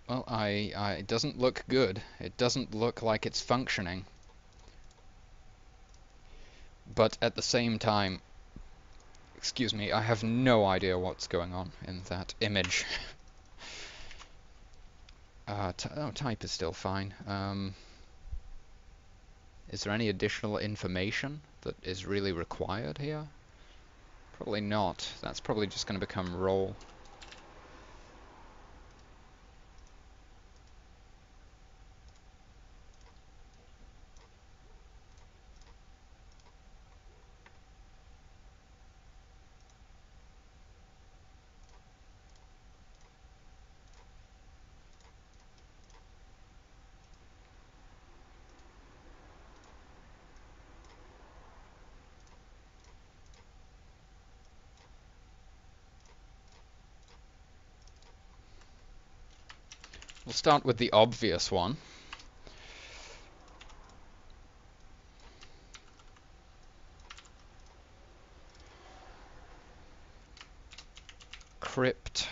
Speaker 1: Well, it doesn't look good. It doesn't look like it's functioning. But at the same time, excuse me, I have no idea what's going on in that image. Type is still fine. Is there any additional information that is really required here? Probably not. That's probably just going to become role. We'll start with the obvious one. Crypt.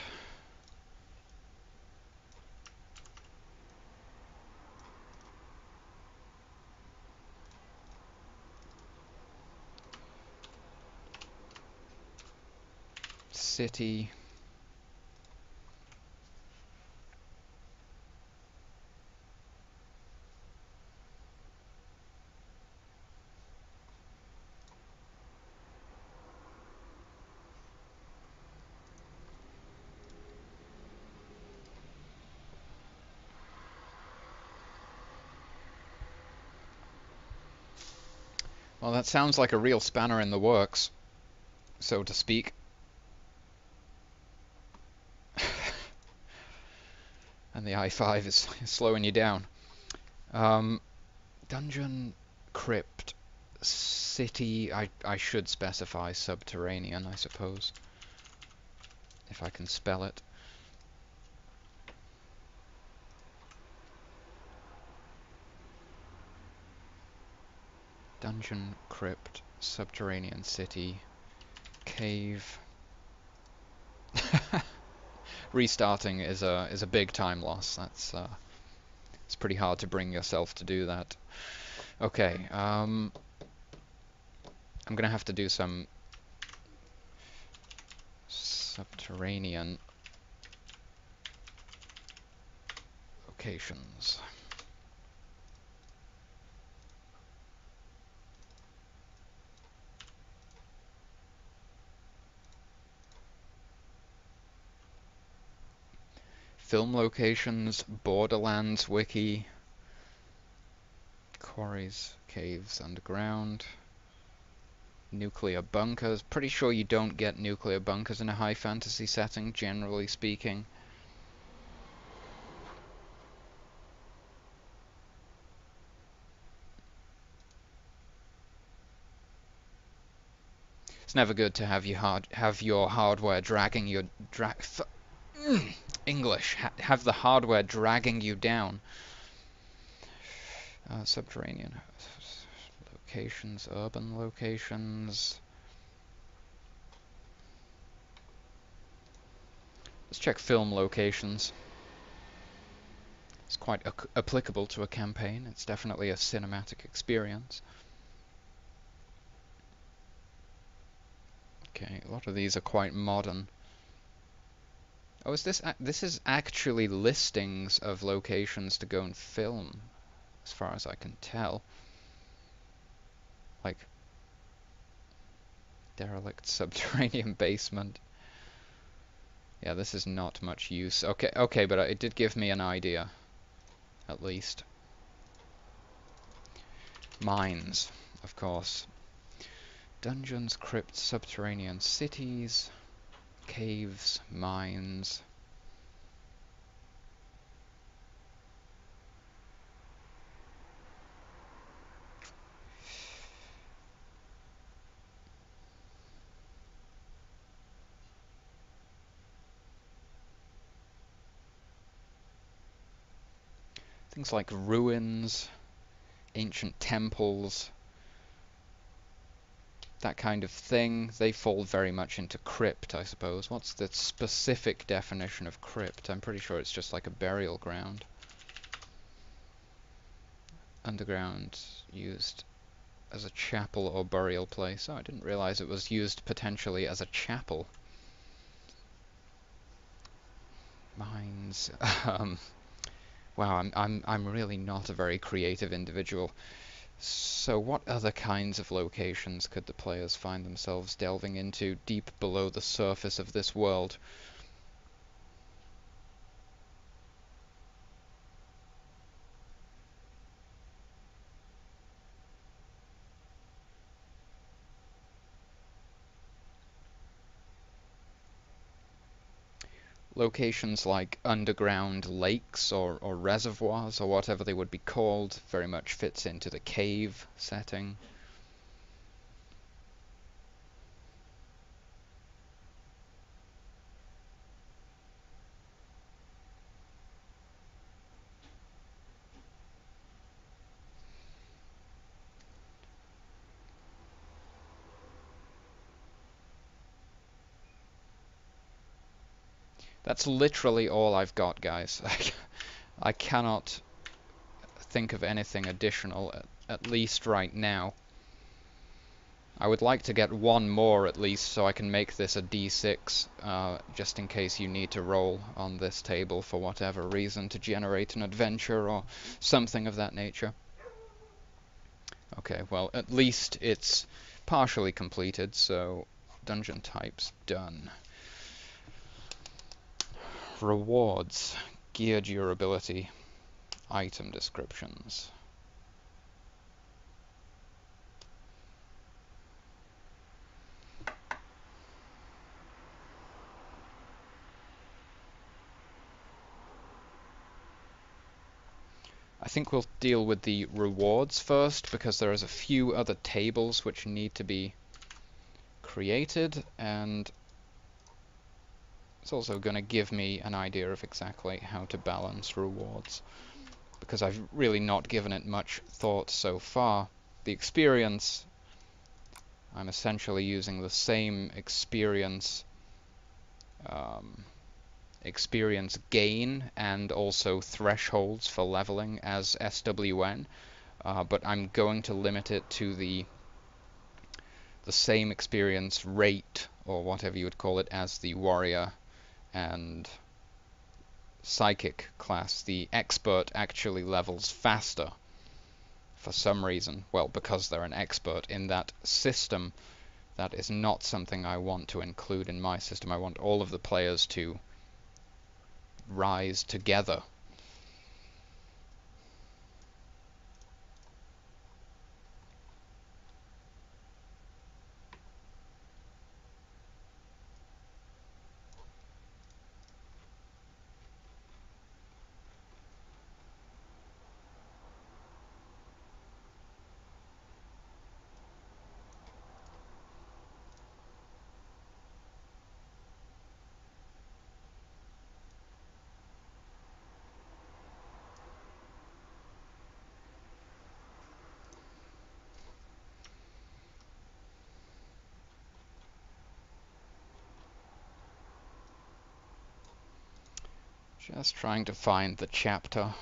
Speaker 1: City. Well, that sounds like a real spanner in the works, so to speak. And the I-5 is slowing you down. Dungeon, crypt, city. I should specify subterranean, I suppose. if I can spell it. Dungeon, crypt, subterranean city, cave. Restarting is a big time loss. That's it's pretty hard to bring yourself to do that. Okay, I'm gonna have to do some subterranean locations. Film locations, Borderlands wiki, quarries, caves, underground, nuclear bunkers. Pretty sure you don't get nuclear bunkers in a high fantasy setting, generally speaking. It's never good to have your hardware dragging your English have the hardware dragging you down. Subterranean locations, urban locations. Let's check film locations. It's quite applicable to a campaign. It's definitely a cinematic experience. Okay, a lot of these are quite modern. Oh, this is actually listings of locations to go and film, as far as I can tell. Like derelict subterranean basement. Yeah, this is not much use. Okay, but it did give me an idea, at least. Mines, of course. Dungeons, crypts, subterranean cities, caves, mines. Things like ruins, ancient temples, that kind of thing, they fall very much into crypt, I suppose. What's the specific definition of crypt? I'm pretty sure it's just like a burial ground. Underground, used as a chapel or burial place. Oh, I didn't realize it was used potentially as a chapel. Mines. Wow, I'm really not a very creative individual. So what other kinds of locations could the players find themselves delving into deep below the surface of this world? Locations like underground lakes or reservoirs or whatever they would be called very much fits into the cave setting. That's literally all I've got, guys. I cannot think of anything additional, at least right now. I would like to get one more at least, so I can make this a d6, just in case you need to roll on this table for whatever reason to generate an adventure or something of that nature. Okay, well, at least it's partially completed, so dungeon types done. Rewards, gear durability, item descriptions. I think we'll deal with the rewards first, because there is a few other tables which need to be created, and It's also going to give me an idea of exactly how to balance rewards, because I've really not given it much thought so far. The experience, I'm essentially using the same um, experience gain and also thresholds for leveling as SWN, but I'm going to limit it to the same experience rate, or whatever you would call it, as the warrior and psychic class. The expert actually levels faster for some reason. Well, because they're an expert in that system. That is not something I want to include in my system. I want all of the players to rise together. Just trying to find the chapter.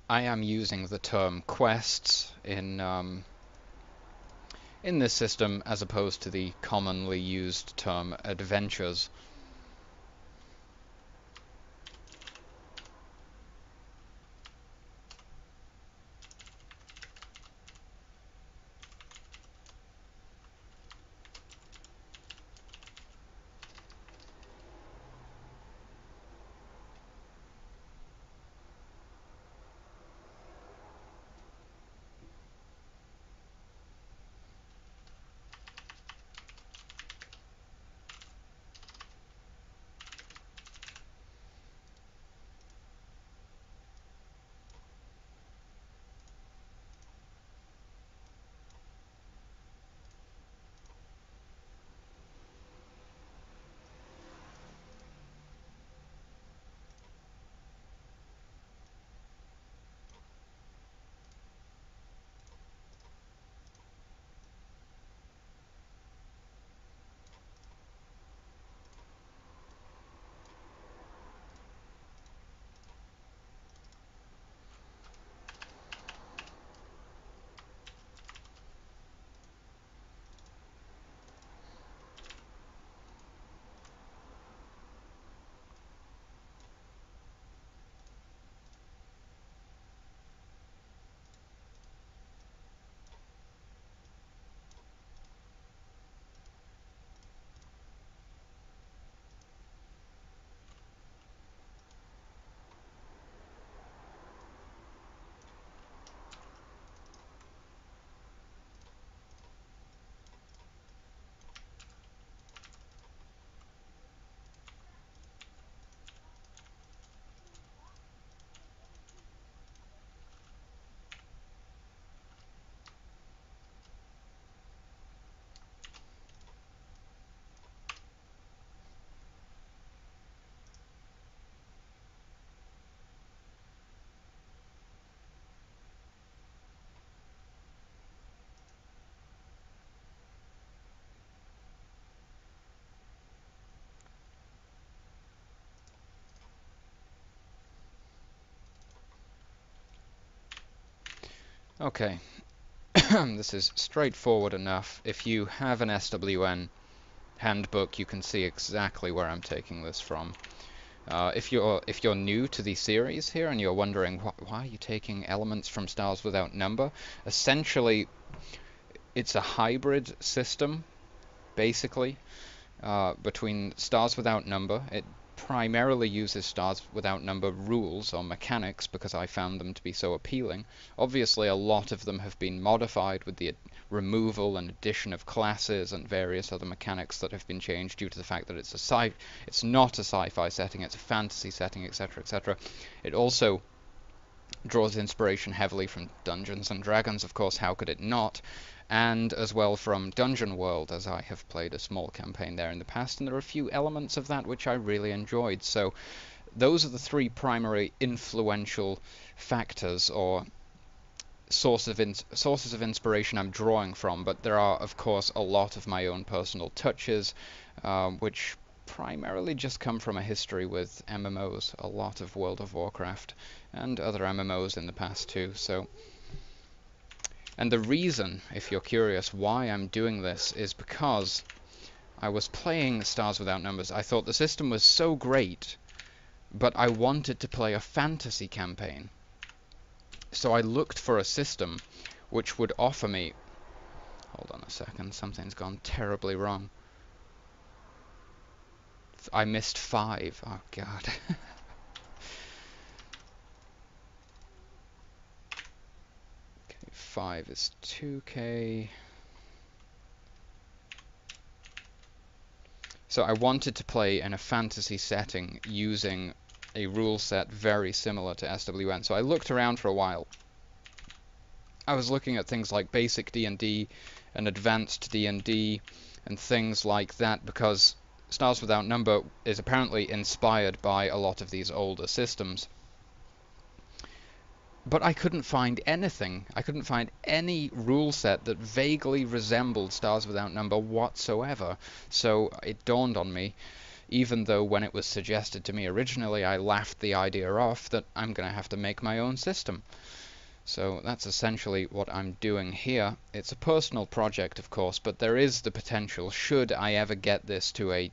Speaker 1: I am using the term quests in this system as opposed to the commonly used term adventures. Okay, this is straightforward enough. If you have an SWN handbook, you can see exactly where I'm taking this from. If you're new to the series here and you're wondering why are you taking elements from Stars Without Number, essentially it's a hybrid system, basically, between Stars Without Number. It primarily uses Stars Without Number rules or mechanics because I found them to be so appealing. Obviously, a lot of them have been modified with the removal and addition of classes and various other mechanics that have been changed due to the fact that it's not a sci-fi setting, it's a fantasy setting, etc., etc. It also draws inspiration heavily from Dungeons and Dragons, of course, how could it not? And as well from Dungeon World, as I have played a small campaign there in the past, and there are a few elements of that which I really enjoyed. So those are the three primary influential factors or sources of inspiration I'm drawing from, but there are, of course, a lot of my own personal touches, which primarily just come from a history with MMOs, a lot of World of Warcraft, and other MMOs in the past too. So, and the reason, if you're curious, why I'm doing this is because I was playing Stars Without Numbers. I thought the system was so great, but I wanted to play a fantasy campaign. So I looked for a system which would offer me... Hold on a second, something's gone terribly wrong. I missed 5. Oh, God. Okay, 5 is 2k. So I wanted to play in a fantasy setting using a rule set very similar to SWN. So I looked around for a while. I was looking at things like basic D&D and advanced D&D and things like that because Stars Without Number is apparently inspired by a lot of these older systems. But I couldn't find anything. I couldn't find any rule set that vaguely resembled Stars Without Number whatsoever. So it dawned on me, even though when it was suggested to me originally I laughed the idea off, that I'm going to have to make my own system. So that's essentially what I'm doing here. It's a personal project, of course, but there is the potential, should I ever get this to a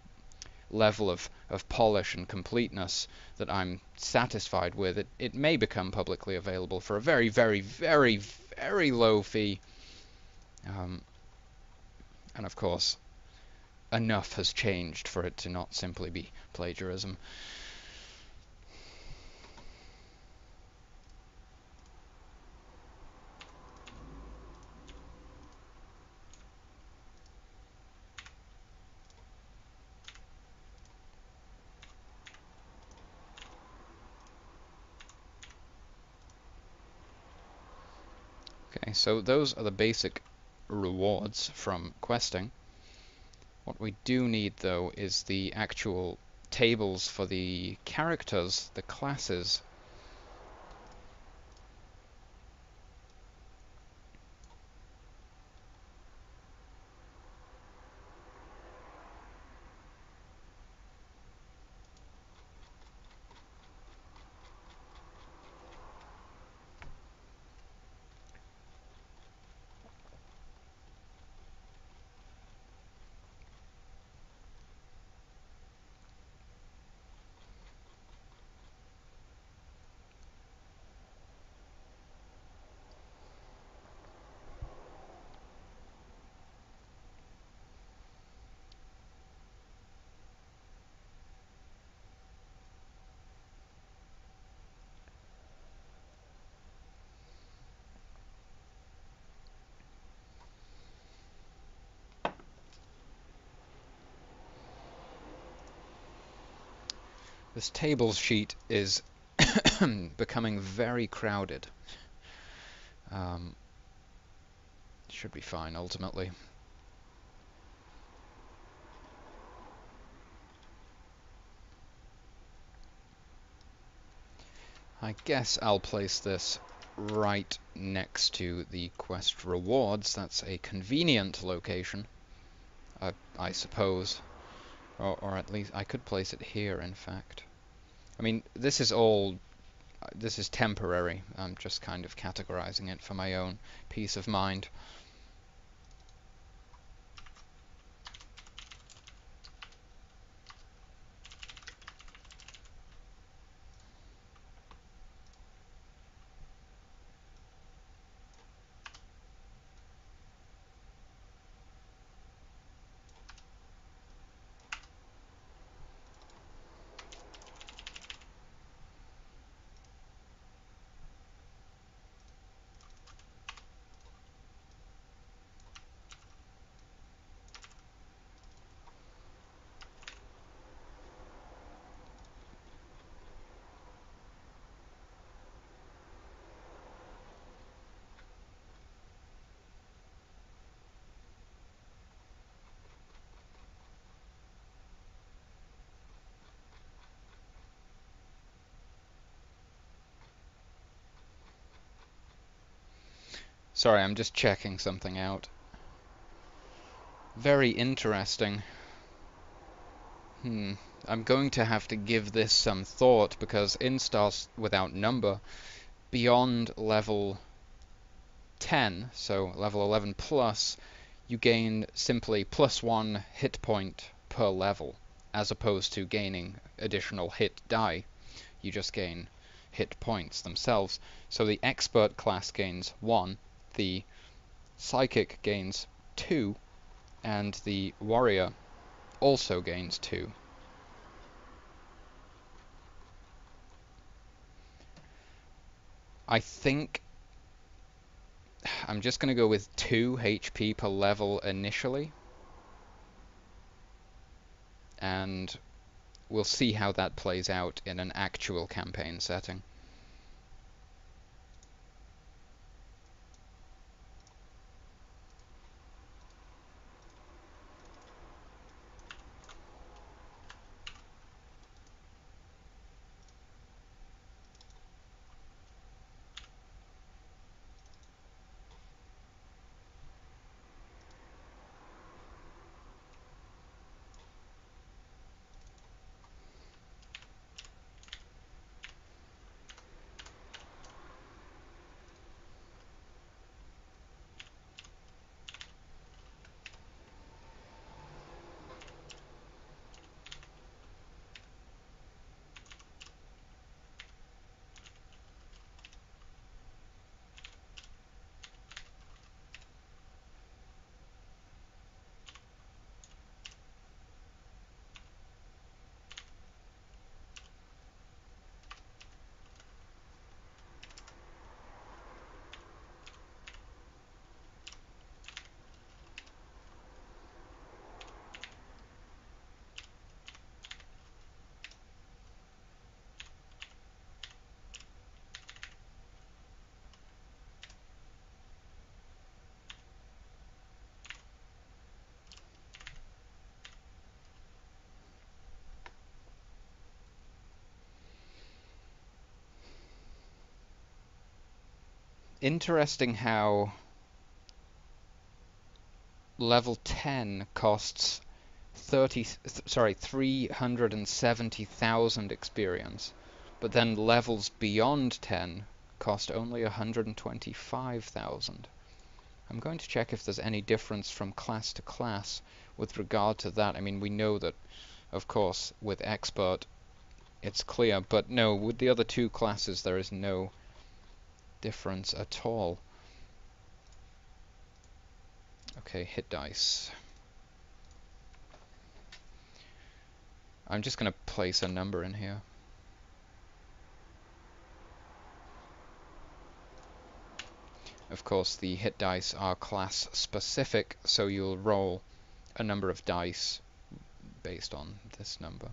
Speaker 1: level of polish and completeness that I'm satisfied with, it may become publicly available for a very, very, very, very low fee. And of course, enough has changed for it to not simply be plagiarism. Okay, so those are the basic rewards from questing. What we do need, though, is the actual tables for the characters, the classes. This tables sheet is becoming very crowded. Should be fine ultimately. I guess I'll place this right next to the quest rewards. That's a convenient location, I suppose. Or at least I could place it here, in fact. I mean, this is all this is temporary. I'm just kind of categorizing it for my own peace of mind. Sorry, I'm just checking something out. Very interesting. I'm going to have to give this some thought, because in Stars Without Number, beyond level 10, so level 11 plus, you gain simply +1 hit point per level, as opposed to gaining additional hit die. You just gain hit points themselves. So the Expert class gains 1, the Psychic gains 2, and the Warrior also gains 2. I think I'm just going to go with 2 HP per level initially, and we'll see how that plays out in an actual campaign setting. Interesting how level 10 costs 370,000 experience, but then levels beyond 10 cost only 125,000. I'm going to check if there's any difference from class to class with regard to that. I mean, we know that, of course, with Expert it's clear, but no, with the other two classes there is no difference at all. Okay, hit dice. I'm just going to place a number in here. Of course, the hit dice are class specific, so you'll roll a number of dice based on this number.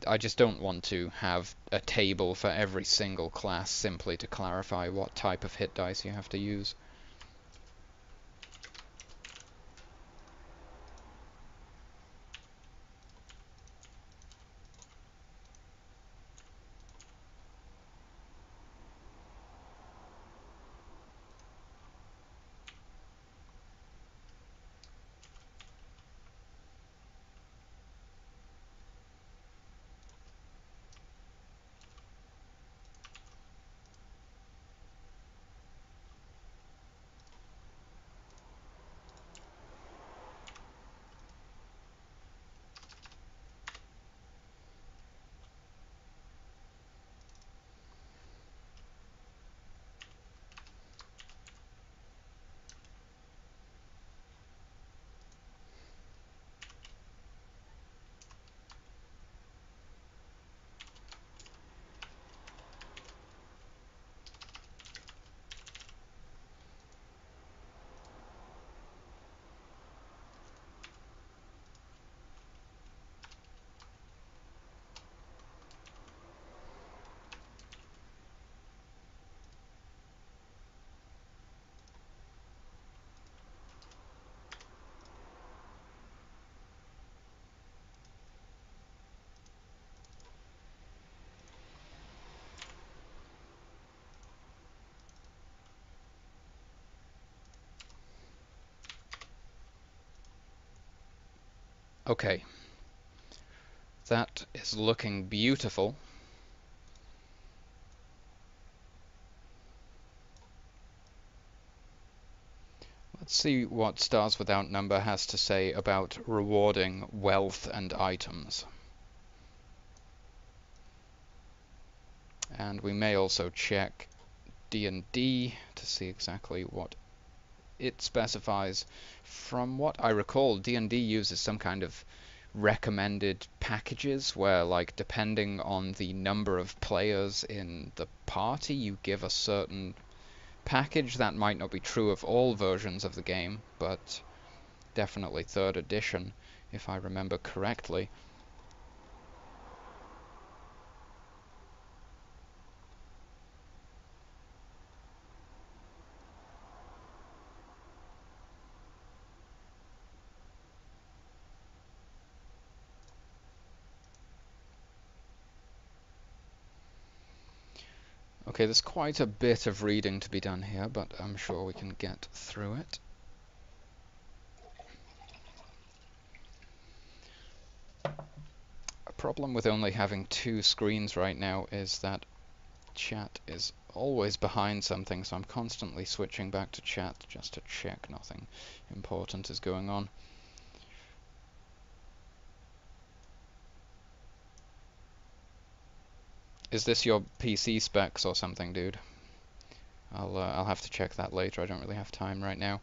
Speaker 1: I just don't want to have a table for every single class simply to clarify what type of hit dice you have to use. Okay, that is looking beautiful. Let's see what Stars Without Number has to say about rewarding wealth and items. And we may also check D&D to see exactly what it specifies. From what I recall, D&D uses some kind of recommended packages where, like, depending on the number of players in the party, you give a certain package. That might not be true of all versions of the game, but definitely 3rd edition, if I remember correctly. Okay, there's quite a bit of reading to be done here, but I'm sure we can get through it. A problem with only having 2 screens right now is that chat is always behind something, so I'm constantly switching back to chat just to check nothing important is going on. Is this your PC specs or something, dude? I'll have to check that later. I don't really have time right now.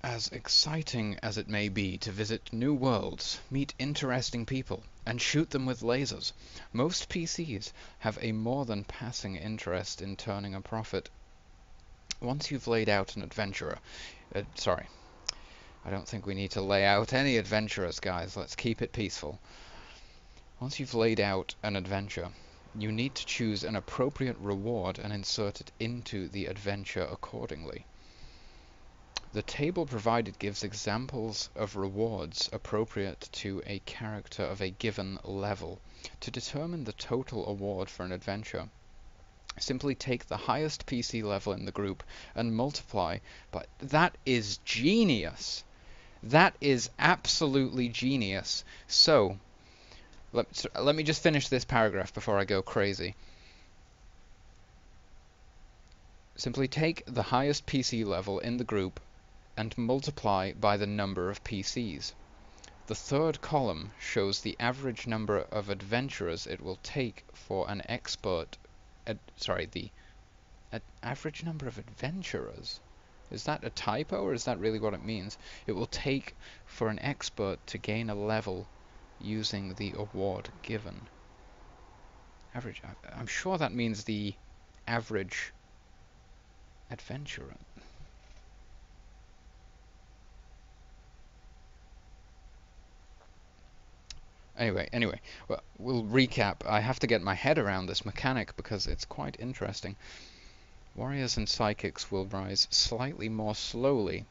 Speaker 1: As exciting as it may be to visit new worlds, meet interesting people, and shoot them with lasers, most PCs have a more than passing interest in turning a profit. Once you've laid out an adventurer, sorry, I don't think we need to lay out any adventurers, guys. Let's keep it peaceful. Once you've laid out an adventure, you need to choose an appropriate reward and insert it into the adventure accordingly. The table provided gives examples of rewards appropriate to a character of a given level. To determine the total award for an adventure, simply take the highest PC level in the group and multiply by... That is genius! That is absolutely genius. So, let me just finish this paragraph before I go crazy. Simply take the highest PC level in the group and multiply by the number of PCs. The 3rd column shows the average number of adventurers it will take for an expert... the average number of adventurers? Is that a typo, or is that really what it means? It will take for an expert to gain a level using the award given. Average. I'm sure that means the average adventurer. Anyway, well, we'll recap. I have to get my head around this mechanic because it's quite interesting. Warriors and psychics will rise slightly more slowly.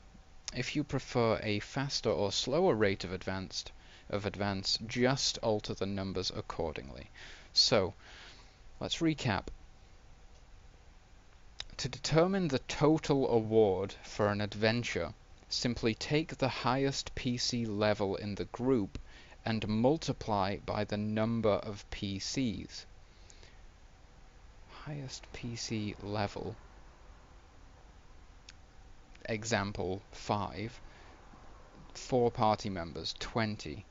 Speaker 1: If you prefer a faster or slower rate of advance, just alter the numbers accordingly. So, let's recap. To determine the total award for an adventure, simply take the highest PC level in the group and multiply by the number of PCs. Highest PC level. Example 5. 4 party members, 20.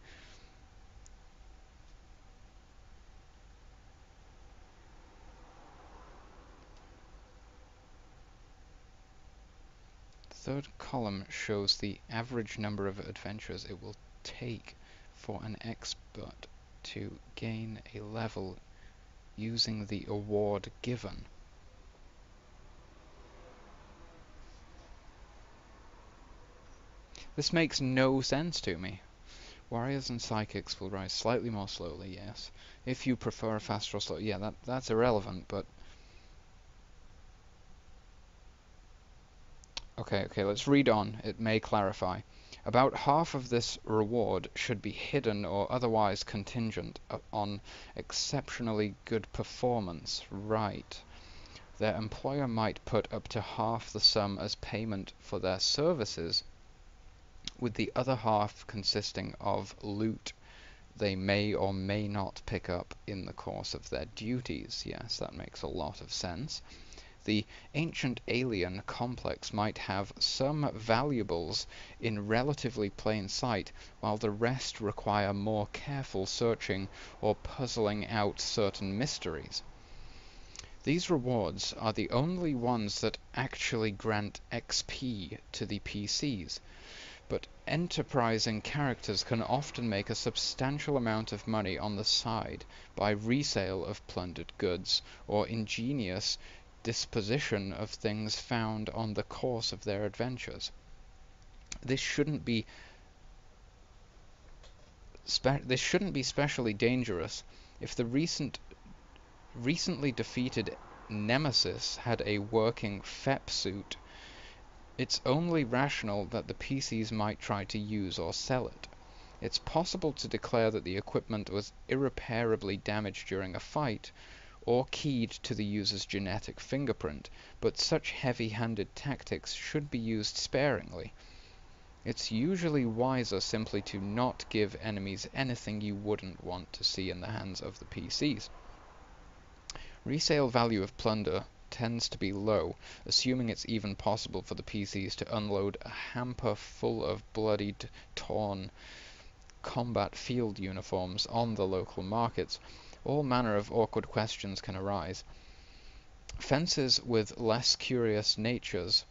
Speaker 1: The 3rd column shows the average number of adventures it will take for an expert to gain a level using the award given. This makes no sense to me. Warriors and psychics will rise slightly more slowly, yes. If you prefer a faster or slow, yeah, that's irrelevant, but... Okay, let's read on. It may clarify. About half of this reward should be hidden or otherwise contingent on exceptionally good performance. Right. their employer might put up to half the sum as payment for their services, with the other half consisting of loot they may or may not pick up in the course of their duties. Yes, that makes a lot of sense. The ancient alien complex might have some valuables in relatively plain sight, while the rest require more careful searching or puzzling out certain mysteries. These rewards are the only ones that actually grant XP to the PCs, but enterprising characters can often make a substantial amount of money on the side by resale of plundered goods or ingenious disposition of things found on the course of their adventures. This shouldn't be specially dangerous if the recently defeated Nemesis had a working FEP suit. It's only rational that the PCs might try to use or sell it. It's possible to declare that the equipment was irreparably damaged during a fight, or keyed to the user's genetic fingerprint, but such heavy-handed tactics should be used sparingly. It's usually wiser simply to not give enemies anything you wouldn't want to see in the hands of the PCs. Resale value of plunder tends to be low, assuming it's even possible for the PCs to unload a hamper full of bloodied, torn combat field uniforms on the local markets. All manner of awkward questions can arise. Fences with less curious natures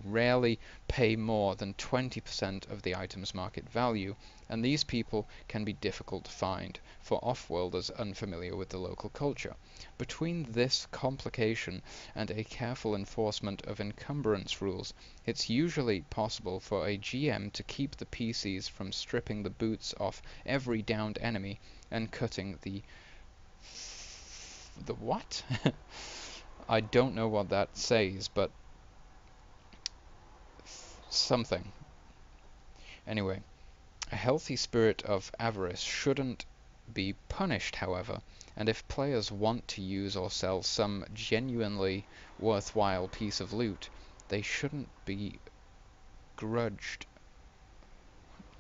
Speaker 1: rarely pay more than 20% of the item's market value, and these people can be difficult to find for off-worlders unfamiliar with the local culture. Between this complication and a careful enforcement of encumbrance rules, it's usually possible for a GM to keep the PCs from stripping the boots off every downed enemy and cutting the what? I don't know what that says, but something. Anyway, a healthy spirit of avarice shouldn't be punished, however, and if players want to use or sell some genuinely worthwhile piece of loot, they shouldn't be grudged.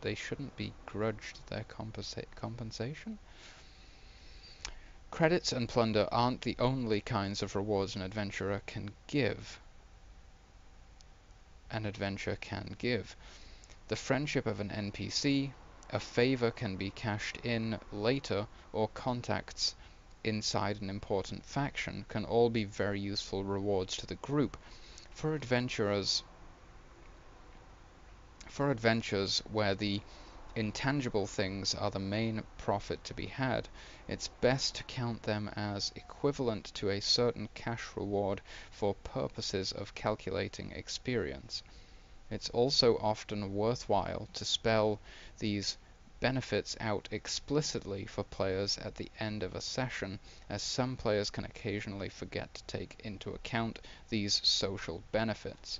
Speaker 1: Their compensation? Credits and plunder aren't the only kinds of rewards an adventure can give. The friendship of an NPC, a favor can be cashed in later, or contacts inside an important faction can all be very useful rewards to the group. For adventures where the intangible things are the main profit to be had, it's best to count them as equivalent to a certain cash reward for purposes of calculating experience. It's also often worthwhile to spell these benefits out explicitly for players at the end of a session, as some players can occasionally forget to take into account these social benefits.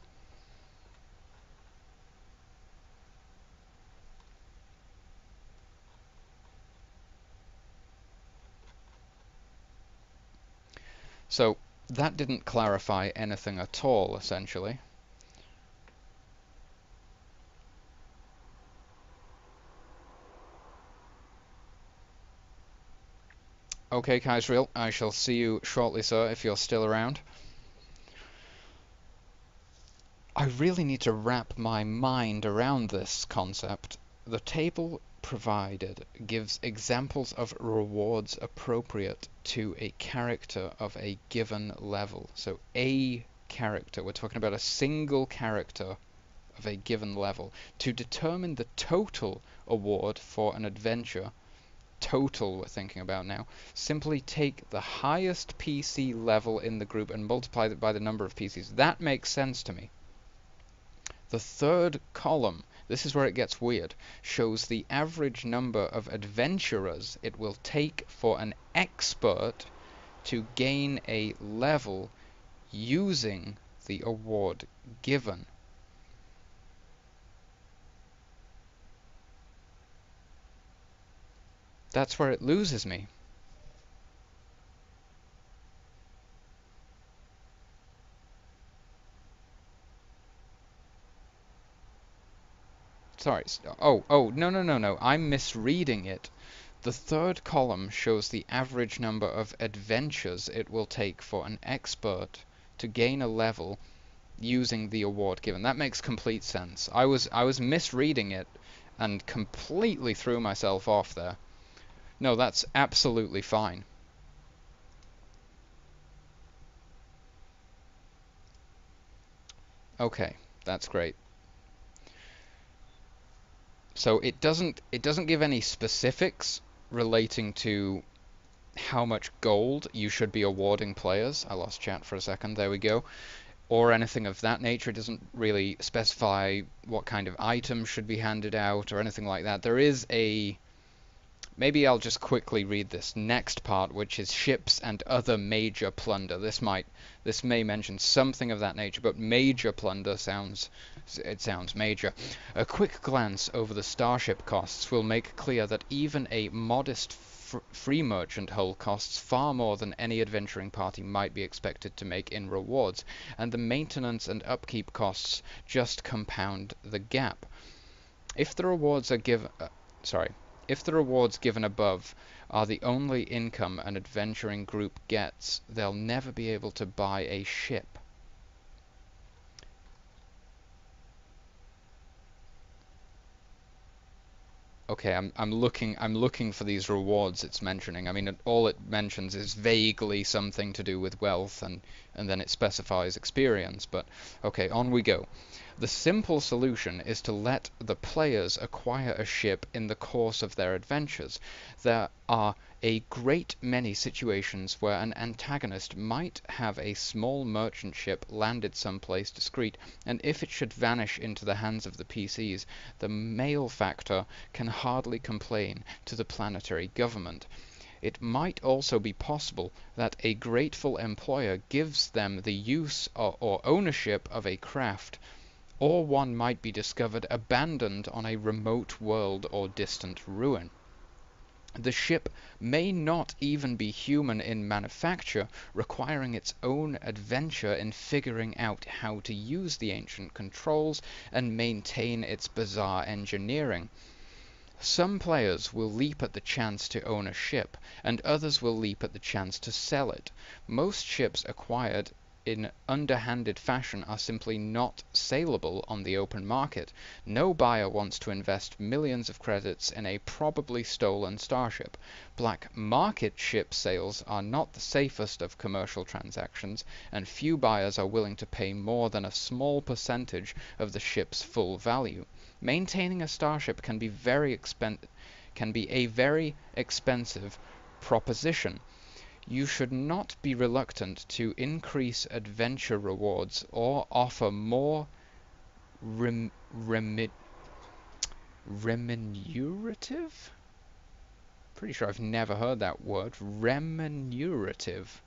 Speaker 1: So that didn't clarify anything at all, essentially. Okay, Kaisriel, I shall see you shortly, sir, if you're still around. I really need to wrap my mind around this concept. The table provided gives examples of rewards appropriate to a character of a given level. So a character, we're talking about a single character of a given level. To determine the total award for an adventure, total we're thinking about now, simply take the highest PC level in the group and multiply it by the number of PCs. That makes sense to me. The third column, this is where it gets weird, shows the average number of adventurers it will take for an expert to gain a level using the award given. That's where it loses me. Sorry. Oh, no, no, no, no. I'm misreading it. The third column shows the average number of adventures it will take for an expert to gain a level using the award given. That makes complete sense. I was misreading it and completely threw myself off there. No, that's absolutely fine. Okay, that's great. So it doesn't give any specifics relating to how much gold you should be awarding players. I lost chat for a second. There we go. Or anything of that nature. It doesn't really specify what kind of items should be handed out or anything like that. There is a Maybe I'll just quickly read this next part, which is ships and other major plunder. This may mention something of that nature, but major plunder sounds major. A quick glance over the starship costs will make clear that even a modest free merchant hull costs far more than any adventuring party might be expected to make in rewards, and the maintenance and upkeep costs just compound the gap. If the rewards are given, sorry, if the rewards given above are the only income an adventuring group gets, they'll never be able to buy a ship. Okay, I'm looking for these rewards it's mentioning. I mean, all it mentions is vaguely something to do with wealth, and then it specifies experience. But okay, on we go. The simple solution is to let the players acquire a ship in the course of their adventures. There are a great many situations where an antagonist might have a small merchant ship landed someplace discreet, and if it should vanish into the hands of the PCs, the male factor can hardly complain to the planetary government. It might also be possible that a grateful employer gives them the use or ownership of a craft, or one might be discovered abandoned on a remote world or distant ruin. The ship may not even be human in manufacture, requiring its own adventure in figuring out how to use the ancient controls and maintain its bizarre engineering. Some players will leap at the chance to own a ship, and others will leap at the chance to sell it. Most ships acquired in underhanded fashion are simply not saleable on the open market. No buyer wants to invest millions of credits in a probably stolen starship. Black market ship sales are not the safest of commercial transactions, and few buyers are willing to pay more than a small percentage of the ship's full value. Maintaining a starship can be a very expensive proposition. You should not be reluctant to increase adventure rewards or offer more rem- remi- remunerative? Pretty sure I've never heard that word. Remunerative.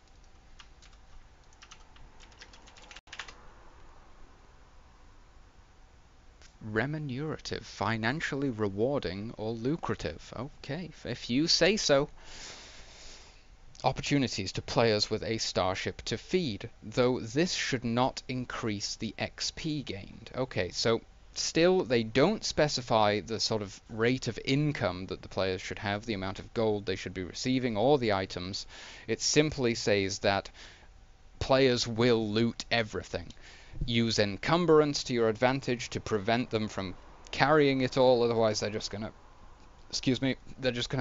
Speaker 1: Remunerative. Financially rewarding or lucrative. Okay, if you say so. Opportunities to players with a starship to feed, though this should not increase the XP gained. Okay, so still they don't specify the sort of rate of income that the players should have, the amount of gold they should be receiving, or the items. It simply says that players will loot everything. Use encumbrance to your advantage to prevent them from carrying it all, otherwise they're just going to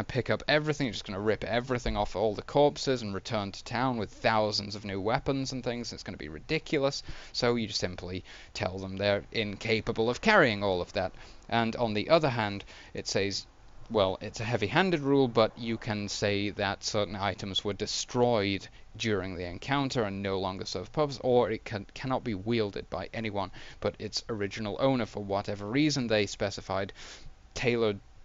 Speaker 1: pick up everything, just going to rip everything off all the corpses and return to town with thousands of new weapons and things. It's going to be ridiculous. So you just simply tell them they're incapable of carrying all of that. And on the other hand, it says, well, it's a heavy-handed rule, but you can say that certain items were destroyed during the encounter and no longer serve purpose, or it cannot be wielded by anyone but its original owner for whatever reason they specified.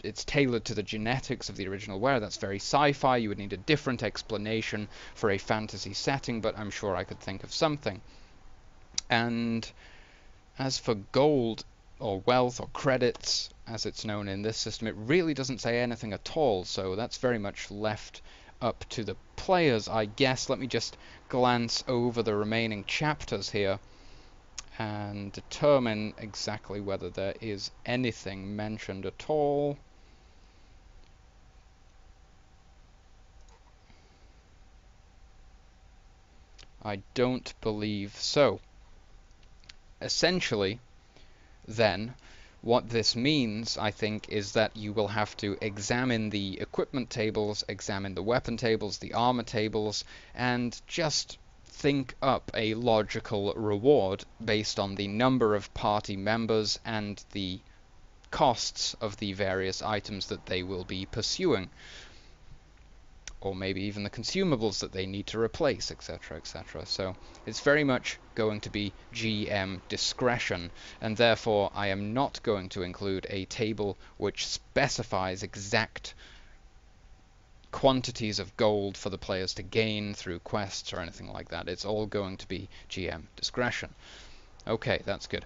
Speaker 1: It's tailored to the genetics of the original wearer. That's very sci-fi. You would need a different explanation for a fantasy setting, but I'm sure I could think of something. And as for gold, or wealth, or credits, as it's known in this system. It really doesn't say anything at all, so that's very much left up to the players, I guess. Let me just glance over the remaining chapters here and determine exactly whether there is anything mentioned at all. I don't believe so. Essentially, then, what this means, I think, is that you will have to examine the equipment tables, examine the weapon tables, the armor tables, and just think up a logical reward based on the number of party members and the costs of the various items that they will be pursuing, or maybe even the consumables that they need to replace, etc., etc. So it's very much going to be GM discretion, and therefore I am not going to include a table which specifies exact quantities of gold for the players to gain through quests or anything like that. It's all going to be GM discretion. Okay, that's good.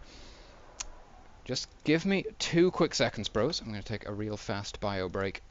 Speaker 1: Just give me 2 quick seconds, bros. I'm going to take a real fast bio break.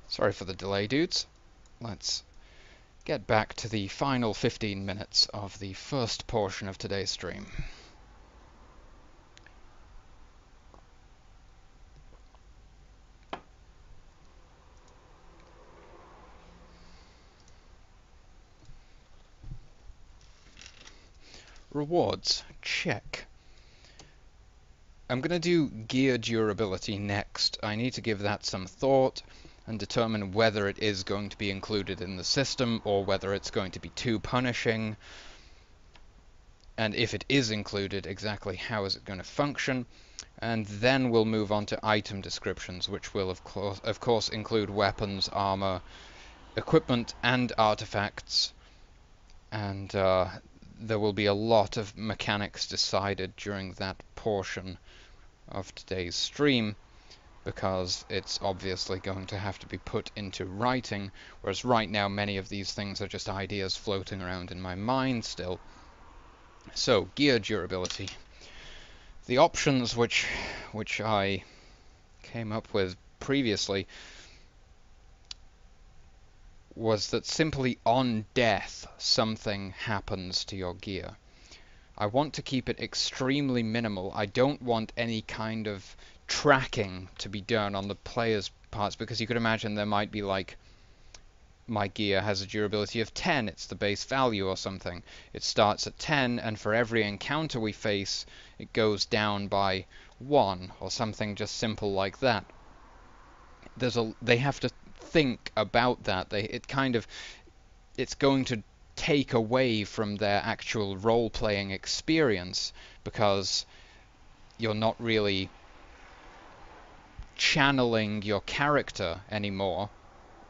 Speaker 1: Sorry for the delay, dudes. Let's get back to the final 15 minutes of the first portion of today's stream. Rewards, check. I'm going to do gear durability next. I need to give that some thought and determine whether it is going to be included in the system or whether it's going to be too punishing. And if it is included, exactly how is it going to function? And then we'll move on to item descriptions, which will of course include weapons, armor, equipment, and artifacts. And there will be a lot of mechanics decided during that portion of today's stream, because it's obviously going to have to be put into writing, whereas right now many of these things are just ideas floating around in my mind still. So, gear durability. The options which I came up with previously was that simply on death something happens to your gear. I want to keep it extremely minimal. I don't want any kind of tracking to be done on the player's parts, because you could imagine there might be like, my gear has a durability of 10, it's the base value or something. It starts at 10, and for every encounter we face, it goes down by 1, or something just simple like that. They have to think about that. It's going to take away from their actual role-playing experience, because you're not really channeling your character anymore.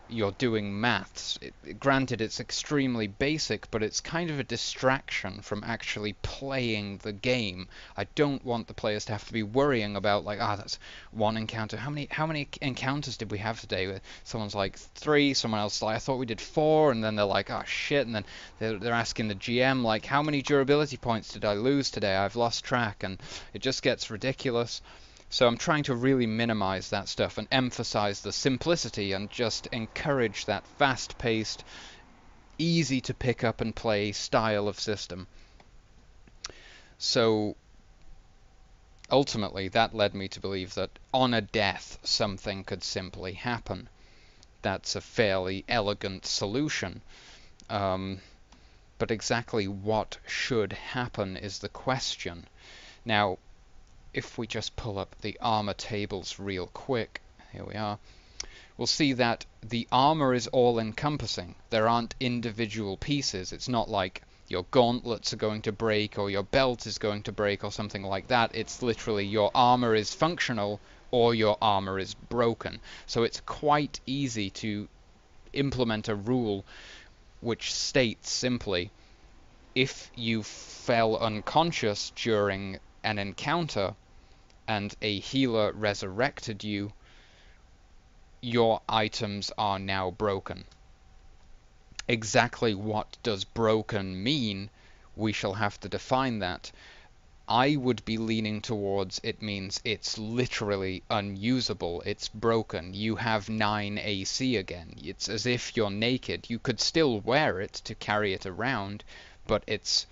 Speaker 1: You're doing maths. Granted, it's extremely basic, but it's kind of a distraction from actually playing the game. I don't want the players to have to be worrying about like, that's one encounter. How many encounters did we have today? Where someone's like 3, someone else like I thought we did 4, and then they're like, oh shit, and then they're asking the GM like, how many durability points did I lose today? I've lost track, and it just gets ridiculous. So I'm trying to really minimize that stuff and emphasize the simplicity and just encourage that fast-paced, easy to pick up and play style of system. So ultimately that led me to believe that on a death something could simply happen. That's a fairly elegant solution. But exactly what should happen is the question. Now, if we just pull up the armor tables real quick, here we are, we'll see that the armor is all-encompassing. There aren't individual pieces. It's not like your gauntlets are going to break or your belt is going to break or something like that. It's literally your armor is functional or your armor is broken. So it's quite easy to implement a rule which states simply, if you fell unconscious during an encounter and a healer resurrected you, your items are now broken. Exactly what does broken mean? We shall have to define that. I would be leaning towards it means it's literally unusable. It's broken. You have 9 AC again. It's as if you're naked. You could still wear it to carry it around, but it's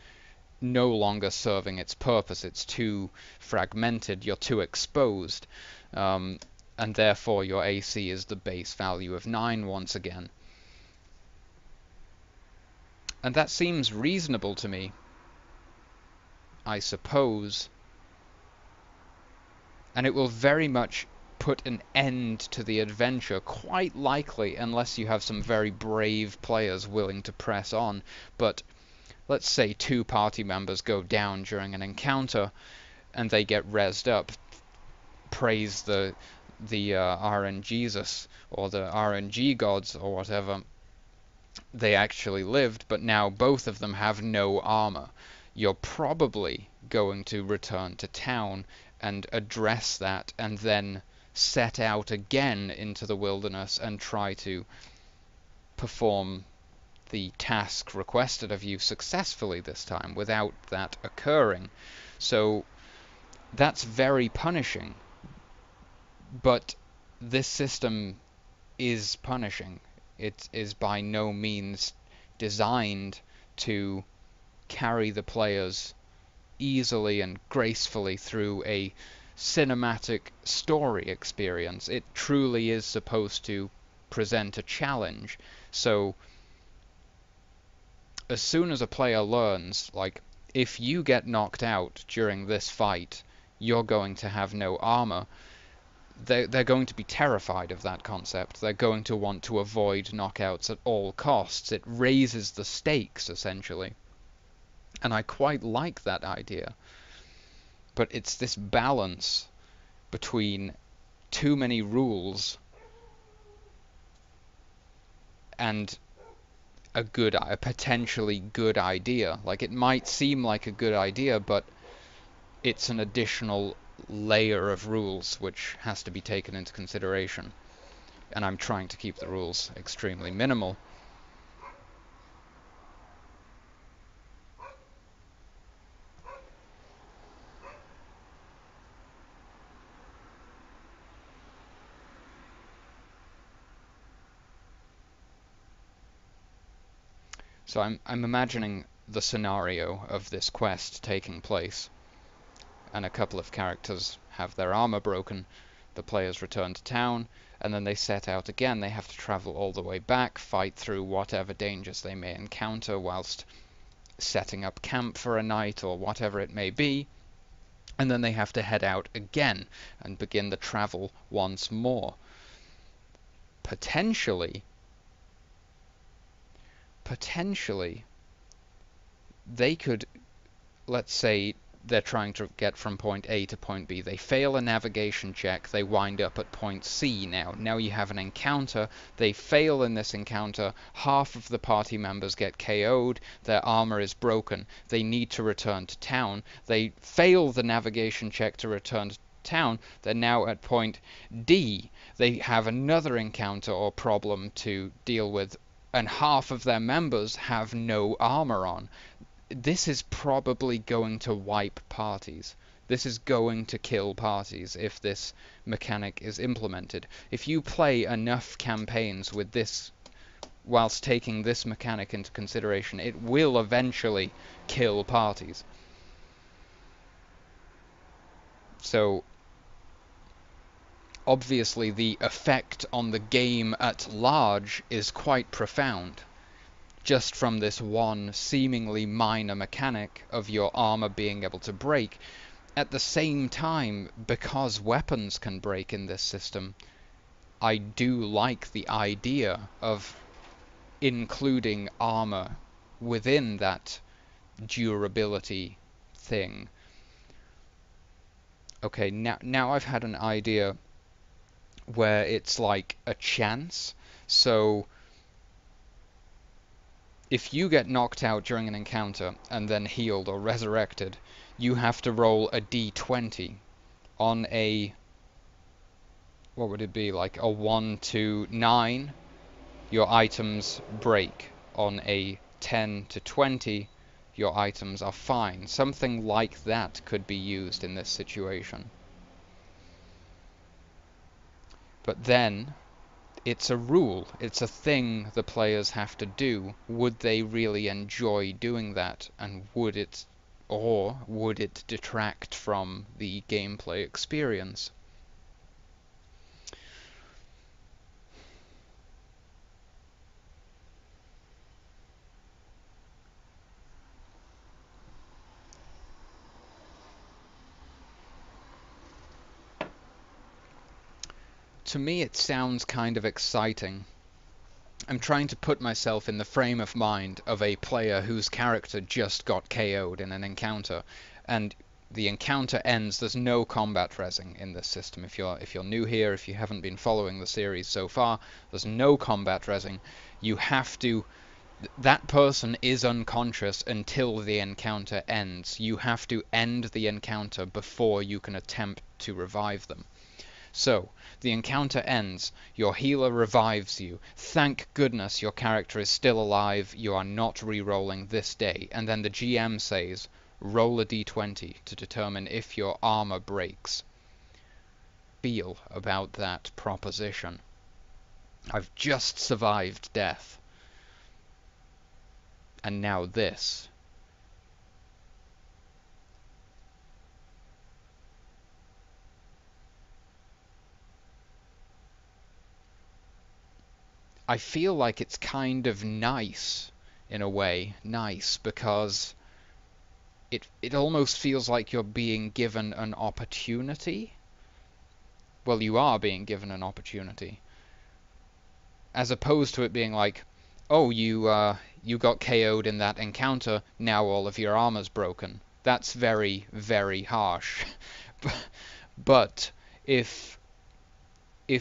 Speaker 1: no longer serving its purpose. It's too fragmented, you're too exposed, and therefore your AC is the base value of 9 once again. And that seems reasonable to me, I suppose, and it will very much put an end to the adventure, quite likely, unless you have some very brave players willing to press on. But let's say 2 party members go down during an encounter and they get rezzed up. Praise the RNGesus or the RNG gods or whatever. They actually lived, but now both of them have no armor. You're probably going to return to town and address that and then set out again into the wilderness and try to perform the task requested of you successfully this time without that occurring. So that's very punishing, but this system is punishing. It is by no means designed to carry the players easily and gracefully through a cinematic story experience. It truly is supposed to present a challenge. So as soon as a player learns, like, if you get knocked out during this fight, you're going to have no armor, they're going to be terrified of that concept. They're going to want to avoid knockouts at all costs. It raises the stakes, essentially. And I quite like that idea. But it's this balance between too many rules and a potentially good idea. Like, it might seem like a good idea, but it's an additional layer of rules which has to be taken into consideration. And I'm trying to keep the rules extremely minimal. So I'm imagining the scenario of this quest taking place, and a couple of characters have their armor broken. The players return to town, and then they set out again. They have to travel all the way back, fight through whatever dangers they may encounter whilst setting up camp for a night or whatever it may be, and then they have to head out again and begin the travel once more. Potentially, they could, let's say, they're trying to get from point A to point B. They fail a navigation check, they wind up at point C now. Now you have an encounter, they fail in this encounter, half of the party members get KO'd, their armor is broken, they need to return to town. They fail the navigation check to return to town, they're now at point D. They have another encounter or problem to deal with, and half of their members have no armor on. This is probably going to wipe parties. This is going to kill parties if this mechanic is implemented. If you play enough campaigns with this, whilst taking this mechanic into consideration, it will eventually kill parties. So, obviously the effect on the game at large is quite profound. Just from this one seemingly minor mechanic of your armor being able to break. At the same time, because weapons can break in this system, I do like the idea of including armor within that durability thing. Okay, now I've had an idea where it's like a chance. So if you get knocked out during an encounter and then healed or resurrected, you have to roll a d20 on a, what would it be, like a 1 to 9, your items break. On a 10 to 20, your items are fine. Something like that could be used in this situation. But then it's a rule, it's a thing the players have to do. Would they really enjoy doing that, and would it detract from the gameplay experience? To me it sounds kind of exciting. I'm trying to put myself in the frame of mind of a player whose character just got KO'd in an encounter, and the encounter ends. There's no combat resing in this system. If you're new here, if you haven't been following the series so far, there's no combat resing. You have to. That person is unconscious until the encounter ends. You have to end the encounter before you can attempt to revive them. So, the encounter ends, your healer revives you, thank goodness your character is still alive, you are not re-rolling this day, and then the GM says, roll a d20 to determine if your armor breaks. Feel about that proposition. I've just survived death. And now this. I feel like it's kind of nice, in a way, because it almost feels like you're being given an opportunity. Well, you are being given an opportunity. As opposed to it being like, oh, you got KO'd in that encounter, now all of your armor's broken. That's very, very harsh. But if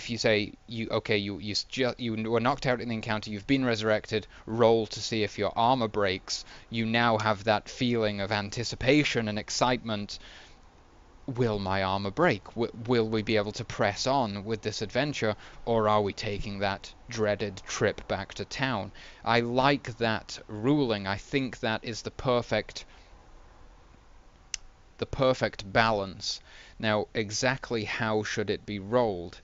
Speaker 1: you say you were knocked out in the encounter, you've been resurrected, roll to see if your armor breaks, you now have that feeling of anticipation and excitement. Will my armor break? Will we be able to press on with this adventure, or are we taking that dreaded trip back to town? I like that ruling. I think that is the perfect balance. Now, exactly how should it be rolled?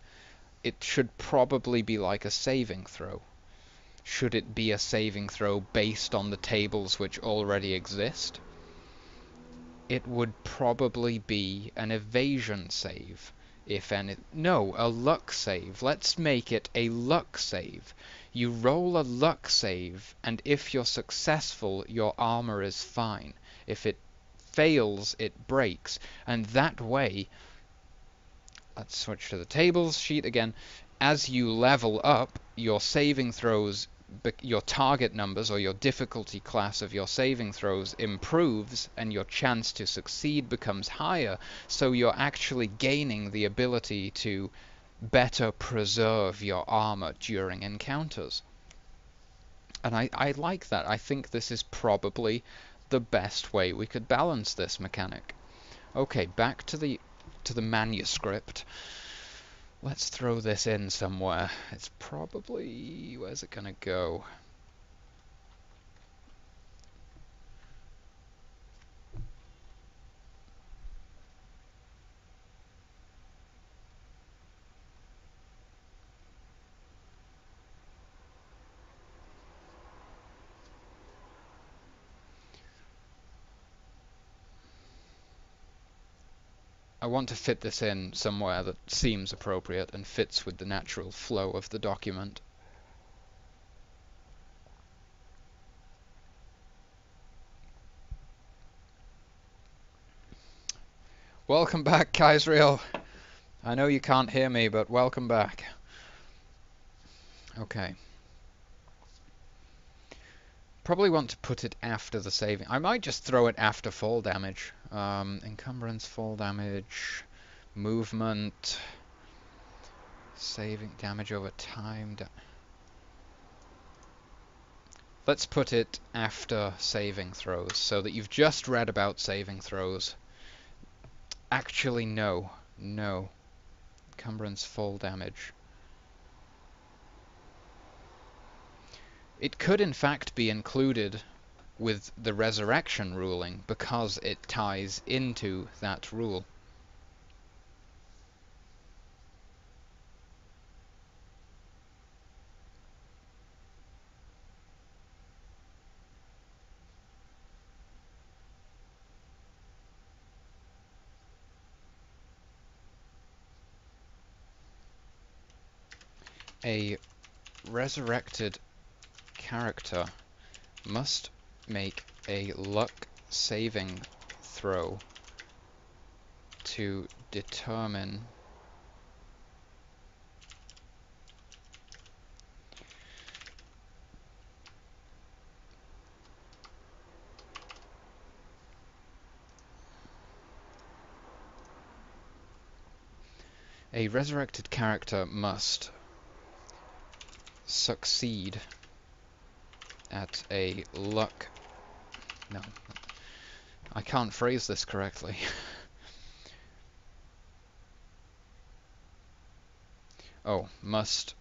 Speaker 1: It should probably be like a saving throw. Should it be a saving throw based on the tables which already exist? It would probably be an evasion save, if any. No, a luck save. Let's make it a luck save. You roll a luck save, and if you're successful, your armor is fine. If it fails, it breaks. And that way, let's switch to the tables sheet again. As you level up, your saving throws your target numbers or your difficulty class of your saving throws improves and your chance to succeed becomes higher, so you're actually gaining the ability to better preserve your armor during encounters. And I like that. I think this is probably the best way we could balance this mechanic. Okay, back to the manuscript. Let's throw this in somewhere. It's probably... where's it gonna go? I want to fit this in somewhere that seems appropriate and fits with the natural flow of the document. Welcome back, Kaisriel. I know you can't hear me, but welcome back. Okay. Probably want to put it after the saving. I might just throw it after fall damage. Encumbrance, fall damage, movement, saving damage over time. Let's put it after saving throws, so that you've just read about saving throws. Actually, no. No. Encumbrance, fall damage. It could in fact be included with the resurrection ruling, because it ties into that rule. A resurrected character must make a luck saving throw to determine a resurrected character must succeed at a luck... No, I can't phrase this correctly. Oh, must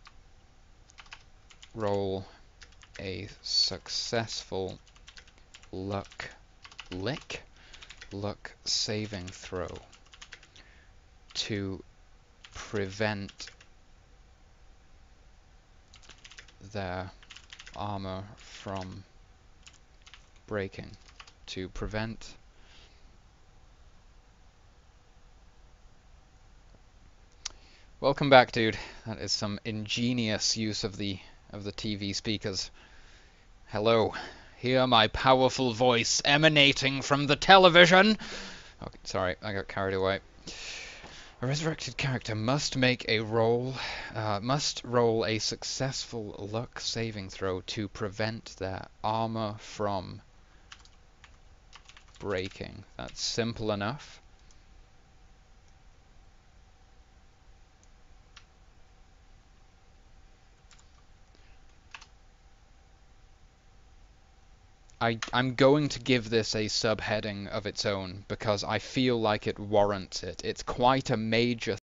Speaker 1: roll a successful luck saving throw to prevent their armor from breaking. To prevent Welcome back, dude. That is some ingenious use of the TV speakers. Hello. Hear my powerful voice emanating from the television. Okay, sorry, I got carried away. A resurrected character must roll a successful luck saving throw to prevent their armor from breaking. That's simple enough. I'm going to give this a subheading of its own because I feel like it warrants it. It's quite a major